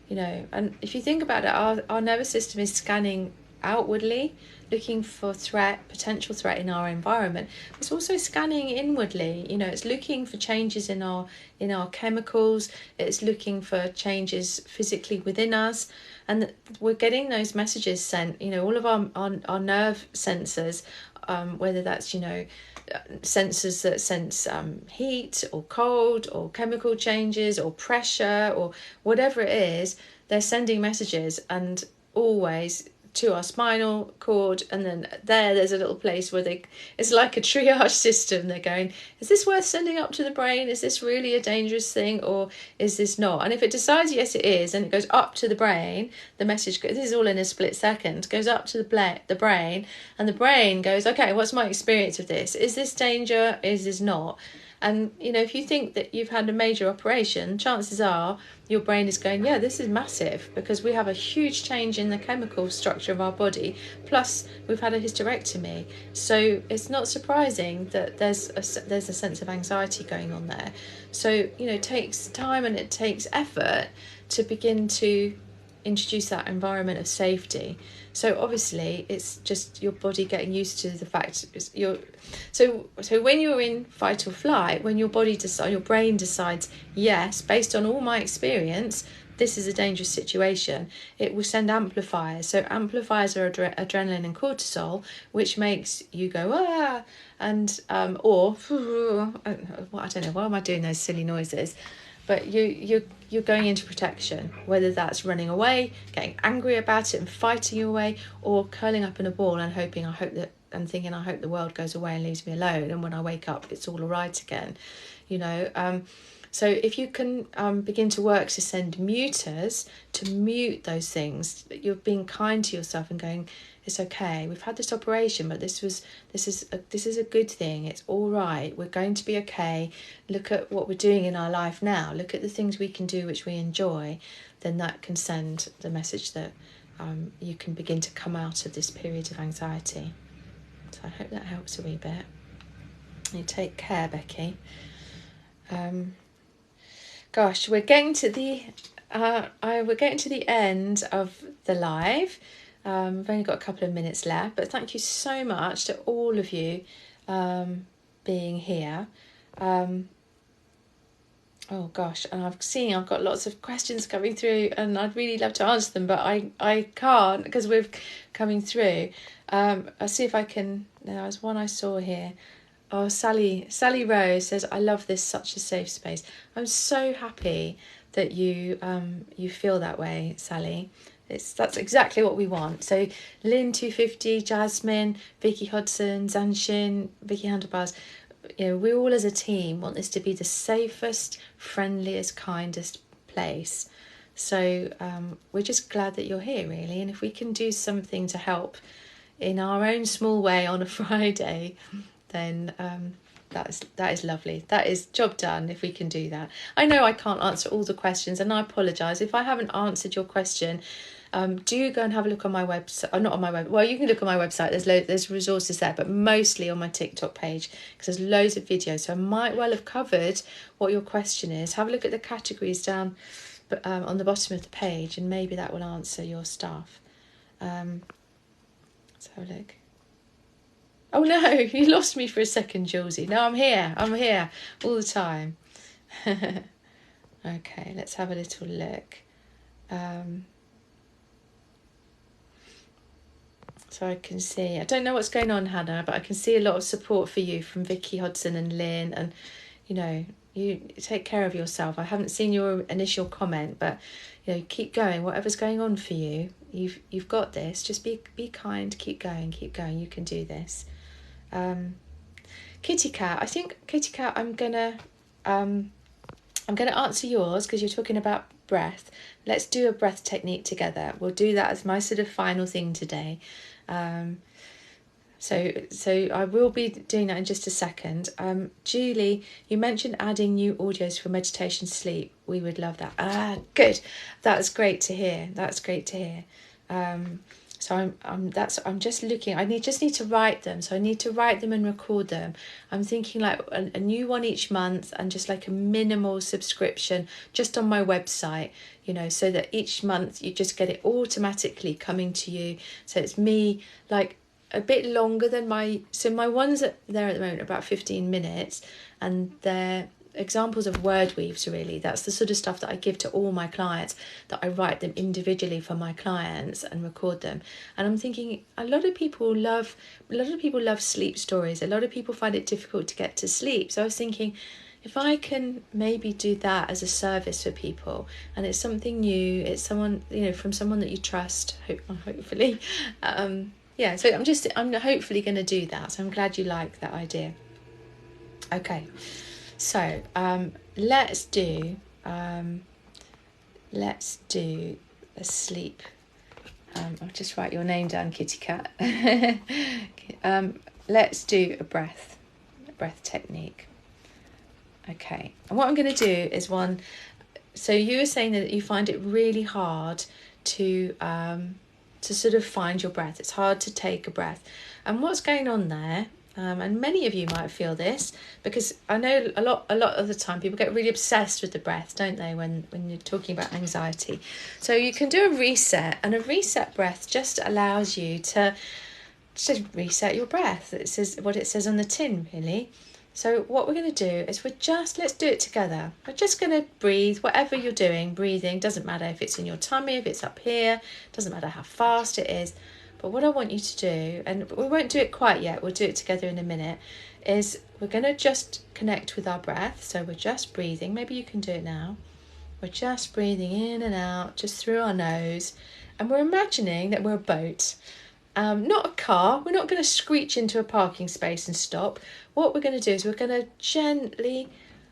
Speaker 1: and if you think about it, our nervous system is scanning outwardly, looking for potential threat in our environment. It's also scanning inwardly, it's looking for changes in our chemicals, it's looking for changes physically within us, and we're getting those messages sent, all of our nerve sensors, whether that's, sensors that sense heat or cold or chemical changes or pressure or whatever it is, they're sending messages, and always to our spinal cord, and then there's a little place where it's like a triage system. They're going, is this worth sending up to the brain? Is this really a dangerous thing, or is this not? And if it decides yes it is, and it goes up to the brain, the message goes, this is all in a split second, goes up to the brain, and the brain goes, okay, what's my experience of this? Is this danger? Is this not? And if you think that you've had a major operation, chances are your brain is going, yeah, this is massive, because we have a huge change in the chemical structure of our body, plus we've had a hysterectomy. So it's not surprising that there's a sense of anxiety going on there. So it takes time and it takes effort to begin to introduce that environment of safety. So obviously it's just your body getting used to the fact so when you're in fight or flight, when your brain decides, yes, based on all my experience, this is a dangerous situation, it will send amplifiers. So amplifiers are adrenaline and cortisol, which makes you go and or I don't know, why am I doing those silly noises? But you're going into protection, whether that's running away, getting angry about it and fighting your way, or curling up in a ball and thinking, I hope the world goes away and leaves me alone, and when I wake up it's all right again, So if you can begin to work to send muters to mute those things, you're being kind to yourself and going, it's okay, we've had this operation, but this is a good thing, it's all right, we're going to be okay, look at what we're doing in our life now, look at the things we can do which we enjoy, then that can send the message that you can begin to come out of this period of anxiety. So I hope that helps a wee bit. You take care, Becky. Gosh, we're getting to the end of the live. We've only got a couple of minutes left, but thank you so much to all of you being here. Oh gosh, and I've got lots of questions coming through, and I'd really love to answer them, but I can't because we're coming through. I'll see if I can. There was one I saw here. Oh, Sally Rose says, I love this, such a safe space. I'm so happy that you feel that way, Sally. That's exactly what we want. So Lynn 250, Jasmine, Vicky Hodson, Zanshin, Vicky Handlebars, we all as a team want this to be the safest, friendliest, kindest place. So we're just glad that you're here, really. And if we can do something to help in our own small way on a Friday, then that is lovely. That is job done if we can do that. I know I can't answer all the questions, and I apologise if I haven't answered your question. Do go and have a look on my website. Or not on my web. Well, you can look on my website. There's resources there, but mostly on my TikTok page, because there's loads of videos. So I might well have covered what your question is. Have a look at the categories down on the bottom of the page, and maybe that will answer your stuff. Let's have a look. Oh no, you lost me for a second, Julesy. No, I'm here all the time. Okay, let's have a little look. So I can see, I don't know what's going on, Hannah, but I can see a lot of support for you from Vicky Hodson and Lynn, and you take care of yourself. I haven't seen your initial comment, but keep going. Whatever's going on for you, you've got this. Just be kind. Keep going. You can do this. Kitty Cat, I think Kitty Cat, I'm gonna answer yours because you're talking about breath. Let's do a breath technique together. We'll do that as my sort of final thing today. So I will be doing that in just a second. Julie, you mentioned adding new audios for meditation sleep. We would love that. Good. That's great to hear. So I'm just looking. I just need to write them. So I need to write them and record them. I'm thinking like a new one each month, and just like a minimal subscription just on my website, so that each month you just get it automatically coming to you. So it's me like a bit longer than my ones that there at the moment are about 15 minutes, and they're examples of word weaves. Really, that's the sort of stuff that I give to all my clients, that I write them individually for my clients and record them. And I'm thinking a lot of people love sleep stories. A lot of people find it difficult to get to sleep. So I was thinking, if I can maybe do that as a service for people, and it's something new, it's someone from someone that you trust, hopefully. So I'm hopefully going to do that. So I'm glad you like that idea. Okay. So let's do a sleep. I'll just write your name down, Kitty Cat. Let's do a breath technique. Okay, and what I'm going to do is one. So you were saying that you find it really hard to sort of find your breath. It's hard to take a breath, and what's going on there? And many of you might feel this, because I know a lot of the time people get really obsessed with the breath, don't they, when you're talking about anxiety. So you can do a reset, and a reset breath just allows you to reset your breath. It says what it says on the tin, really. So what we're going to do is let's do it together. We're just going to breathe, whatever you're doing, breathing, doesn't matter if it's in your tummy, if it's up here, doesn't matter how fast it is. But what I want you to do, and we won't do it quite yet, we'll do it together in a minute, is we're going to just connect with our breath. So we're just breathing. Maybe you can do it now. We're just breathing in and out, just through our nose. And we're imagining that we're a boat, not a car. We're not going to screech into a parking space and stop. What we're going to do is we're going to gently,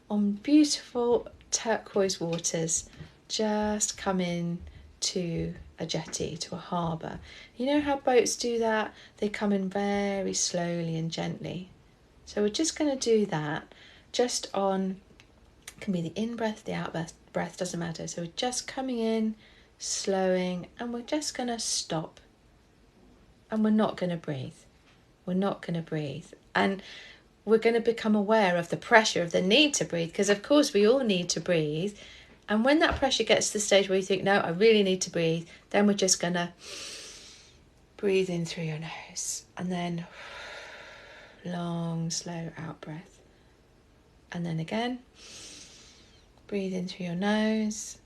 Speaker 1: on beautiful turquoise waters, just come in to a jetty, to a harbour. You know how boats do that? They come in very slowly and gently. So we're just going to do that just on, can be the in-breath, the out-breath, doesn't matter. So we're just coming in, slowing, and we're just going to stop. And we're not going to breathe. And we're going to become aware of the pressure, of the need to breathe, because of course we all need to breathe. And when that pressure gets to the stage where you think, no, I really need to breathe, then we're just going to breathe in through your nose, and then long, slow out breath. And then again, breathe in through your nose,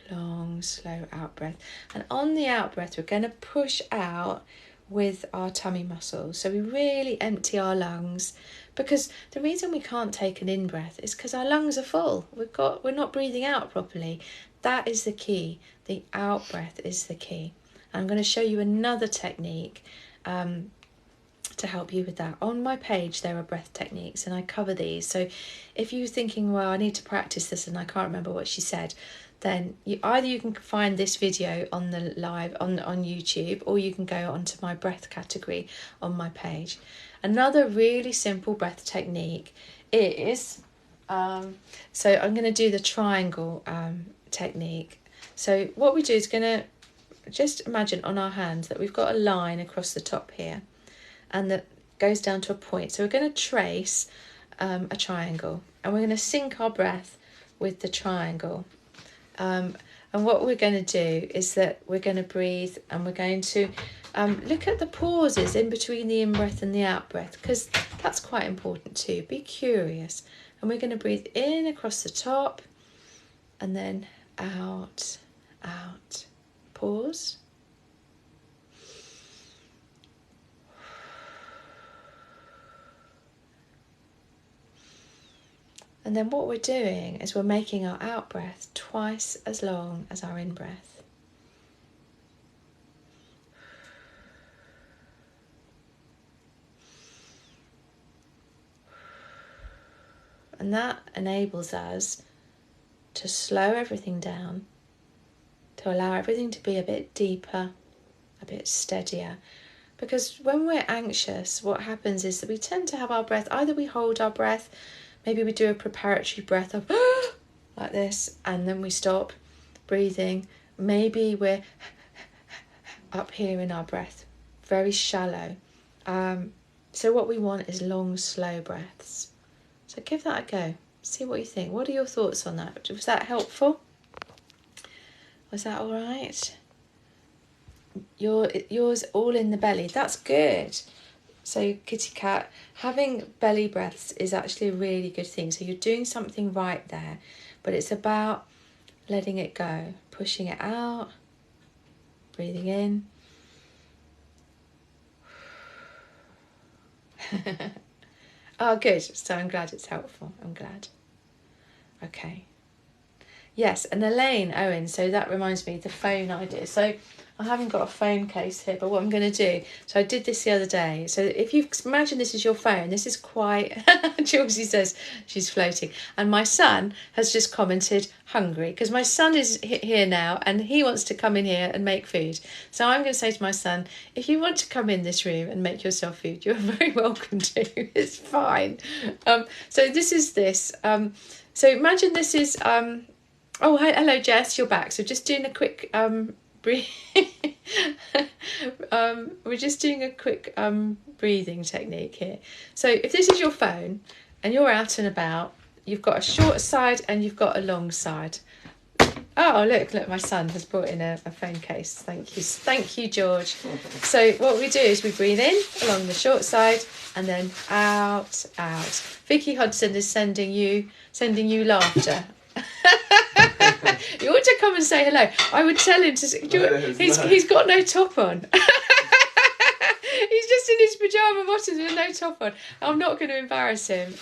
Speaker 1: long, slow out breath. And on the out breath, we're going to push out with our tummy muscles. So we really empty our lungs, because the reason we can't take an in-breath is because our lungs are full. We're not breathing out properly. That is the key. The out-breath is the key. I'm going to show you another technique to help you with that. On my page there are breath techniques and I cover these. So if you're thinking, well, I need to practice this and I can't remember what she said, then you can find this video on the live on YouTube, or you can go onto my breath category on my page. Another really simple breath technique is so I'm going to do the triangle technique. So what we do is going to just imagine on our hands that we've got a line across the top here and that goes down to a point. So we're going to trace a triangle and we're going to sync our breath with the triangle. And what we're going to do is that we're going to breathe and we're going to look at the pauses in between the in-breath and the out-breath, because that's quite important too. Be curious. And we're going to breathe in across the top and then out, out. Pause. And then what we're doing is we're making our out-breath twice as long as our in-breath. And that enables us to slow everything down, to allow everything to be a bit deeper, a bit steadier. Because when we're anxious, what happens is that we tend to have our breath, either we hold our breath, maybe we do a preparatory breath of like this, and then we stop breathing. Maybe we're up here in our breath, very shallow. So what we want is long, slow breaths. So give that a go. See what you think. What are your thoughts on that? Was that helpful? Was that all right? Yours all in the belly. That's good. So kitty cat, having belly breaths is actually a really good thing. So you're doing something right there, but it's about letting it go, pushing it out, breathing in. Oh, good. So I'm glad it's helpful. I'm glad. Okay. Yes, and Elaine Owen, so that reminds me, the phone idea. So I haven't got a phone case here, but what I'm going to do, so I did this the other day. So if you imagine this is your phone, this is quite, Julesy says she's floating. And my son has just commented, hungry, because my son is here now and he wants to come in here and make food. So I'm going to say to my son, if you want to come in this room and make yourself food, you're very welcome to. It's fine. So this is this. So imagine this is... Oh, hi, hello, Jess. You're back. So just doing a quick we're just doing a quick breathing technique here. So if this is your phone and you're out and about, you've got a short side and you've got a long side. Oh, look, my son has brought in a phone case. Thank you, George. So what we do is we breathe in along the short side and then out, out. Vicky Hodson is sending you laughter. You ought to come and say hello. I would tell him to. He's got no top on. He's just in his pyjama bottoms with no top on. I'm not going to embarrass him.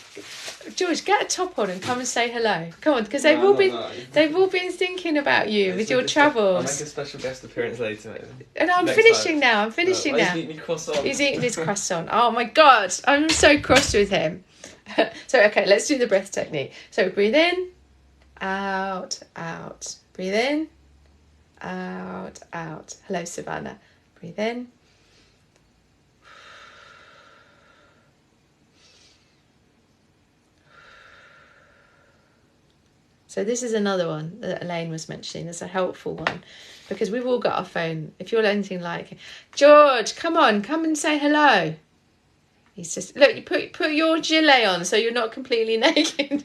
Speaker 1: George, get a top on and come and say hello. Come on, because they've all been thinking about you with your travels.
Speaker 2: I'll make a special guest appearance later.
Speaker 1: And I'm finishing now.
Speaker 2: He's eating his croissant.
Speaker 1: He's eating his croissant. Oh my God, I'm so cross with him. So okay, let's do the breath technique. So breathe in. Out, out. Breathe in. Out, out. Hello, Savannah. Breathe in. So this is another one that Elaine was mentioning. That's a helpful one because we've all got our phone. If you're anything like George, come and say hello. He's just look. You put your gilet on so you're not completely naked.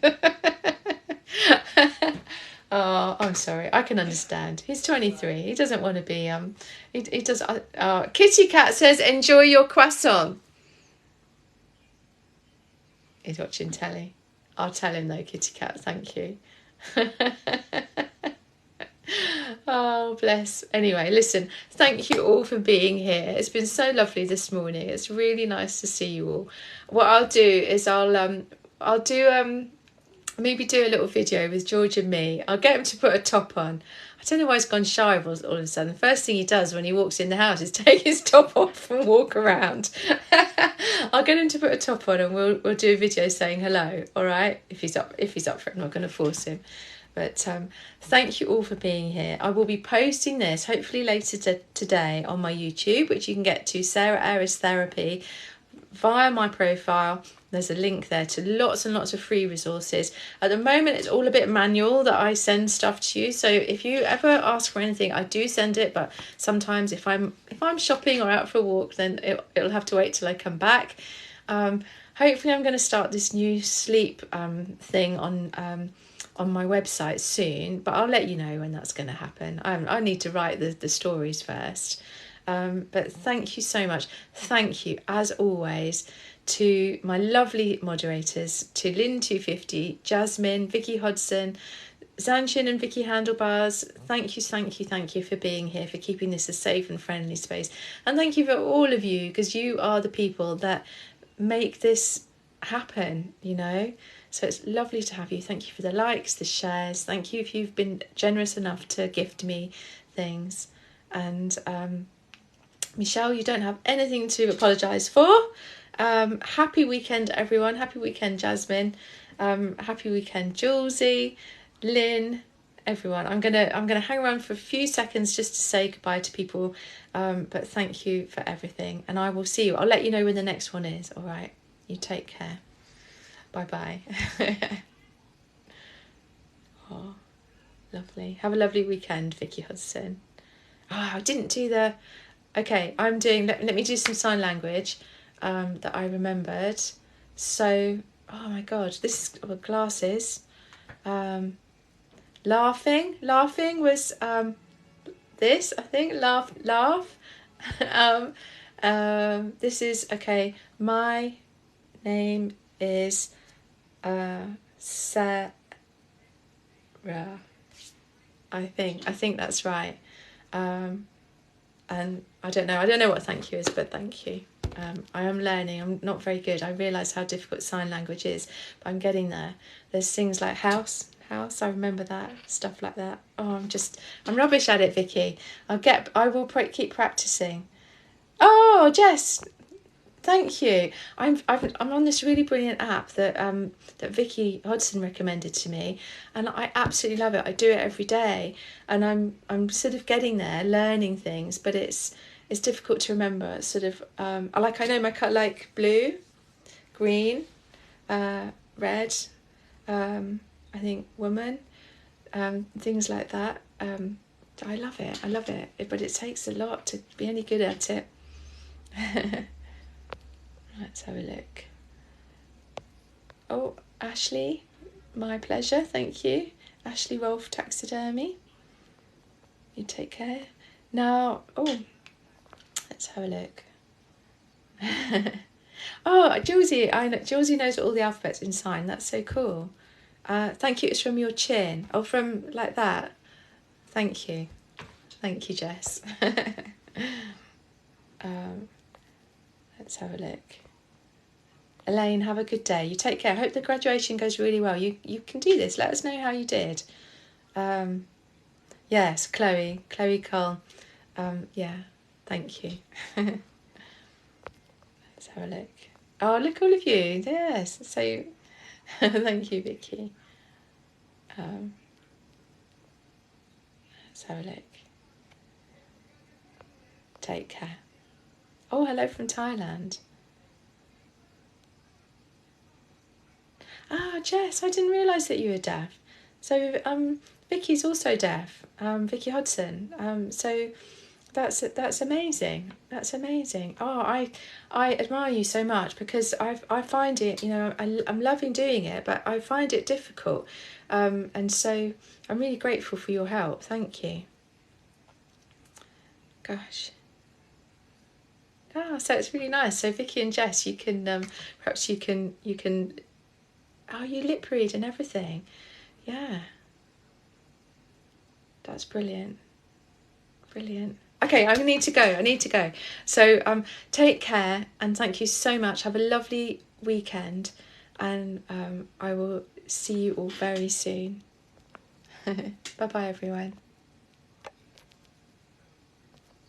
Speaker 1: Oh, I'm sorry. I can understand. He's 23. He doesn't want to be. He does. Kitty Cat says, "Enjoy your croissant." He's watching telly. I'll tell him though, Kitty Cat. Thank you. Oh, bless. Anyway, listen, thank you all for being here. It's been so lovely this morning. It's really nice to see you all. What I'll do is I'll do maybe do a little video with George and me. I'll get him to put a top on. I don't know why he's gone shy all of a sudden. The first thing he does when he walks in the house is take his top off and walk around. I'll get him to put a top on and we'll do a video saying hello, all right? If he's up for it. I'm not going to force him. But thank you all for being here. I will be posting this hopefully later today on my YouTube, which you can get to Sarah Ayres Therapy via my profile. There's a link there to lots and lots of free resources. At the moment, it's all a bit manual that I send stuff to you. So if you ever ask for anything, I do send it. But sometimes if I'm shopping or out for a walk, then it'll have to wait till I come back. Hopefully, I'm going to start this new sleep thing on my website soon. But I'll let you know when that's going to happen. I need to write the stories first. But thank you so much. Thank you, as always, to my lovely moderators, to Lynn250, Jasmine, Vicky Hodson, Zanchin and Vicky Handlebars. Thank you for being here, for keeping this a safe and friendly space. And thank you for all of you, because you are the people that make this happen, you know. So it's lovely to have you. Thank you for the likes, the shares. Thank you if you've been generous enough to gift me things. And Michelle, you don't have anything to apologise for. Happy weekend, everyone. Happy weekend, Jasmine. Happy weekend, Julesy, Lynn, everyone. I'm gonna hang around for a few seconds just to say goodbye to people. But thank you for everything, and I will see you. I'll let you know when the next one is. All right. You take care. Bye bye. Oh, lovely. Have a lovely weekend, Vicky Hudson. Oh, I didn't do the. Okay, I'm doing. Let me do some sign language. That I remembered. So, oh my God, this is glasses. Laughing was this, I think. Laugh. This is okay. My name is Sarah. I think that's right. And I don't know what thank you is, but thank you. I am learning. I'm not very good. I realise how difficult sign language is, but I'm getting there. There's things like house. I remember that, stuff like that. Oh, I'm rubbish at it, Vicky. I will keep practicing. Oh, Jess, thank you. I'm on this really brilliant app that Vicky Hodson recommended to me, and I absolutely love it. I do it every day, and I'm sort of getting there, learning things, but it's difficult to remember. It's sort of I know my colour, like blue, green, red, I think woman, things like that. I love it, but it takes a lot to be any good at it. Let's have a look. Oh, Ashley, my pleasure, thank you. Ashley Rolfe Taxidermy. You take care. Now, let's have a look. Oh, Julesy, Julesy knows all the alphabets in sign. That's so cool. Thank you. It's from your chin. Oh, from like that. Thank you, Jess. Let's have a look. Elaine, have a good day. You take care. I hope the graduation goes really well. You can do this. Let us know how you did. Yes, Chloe Cole. Yeah, thank you. Let's have a look. Oh, look, all of you. Yes. So, thank you, Vicky. Let's have a look. Take care. Oh, hello from Thailand. Ah, Jess, I didn't realise that you were deaf. So, Vicky's also deaf. Vicky Hodson. So that's amazing. That's amazing. Oh, I admire you so much, because I find it, you know, I'm loving doing it, but I find it difficult. And so I'm really grateful for your help. Thank you. Gosh. So it's really nice. So Vicky and Jess, you can perhaps you can you lip read and everything. Yeah. That's brilliant. Brilliant. Okay, I need to go. So take care, and thank you so much. Have a lovely weekend, and I will see you all very soon. Bye bye, everyone.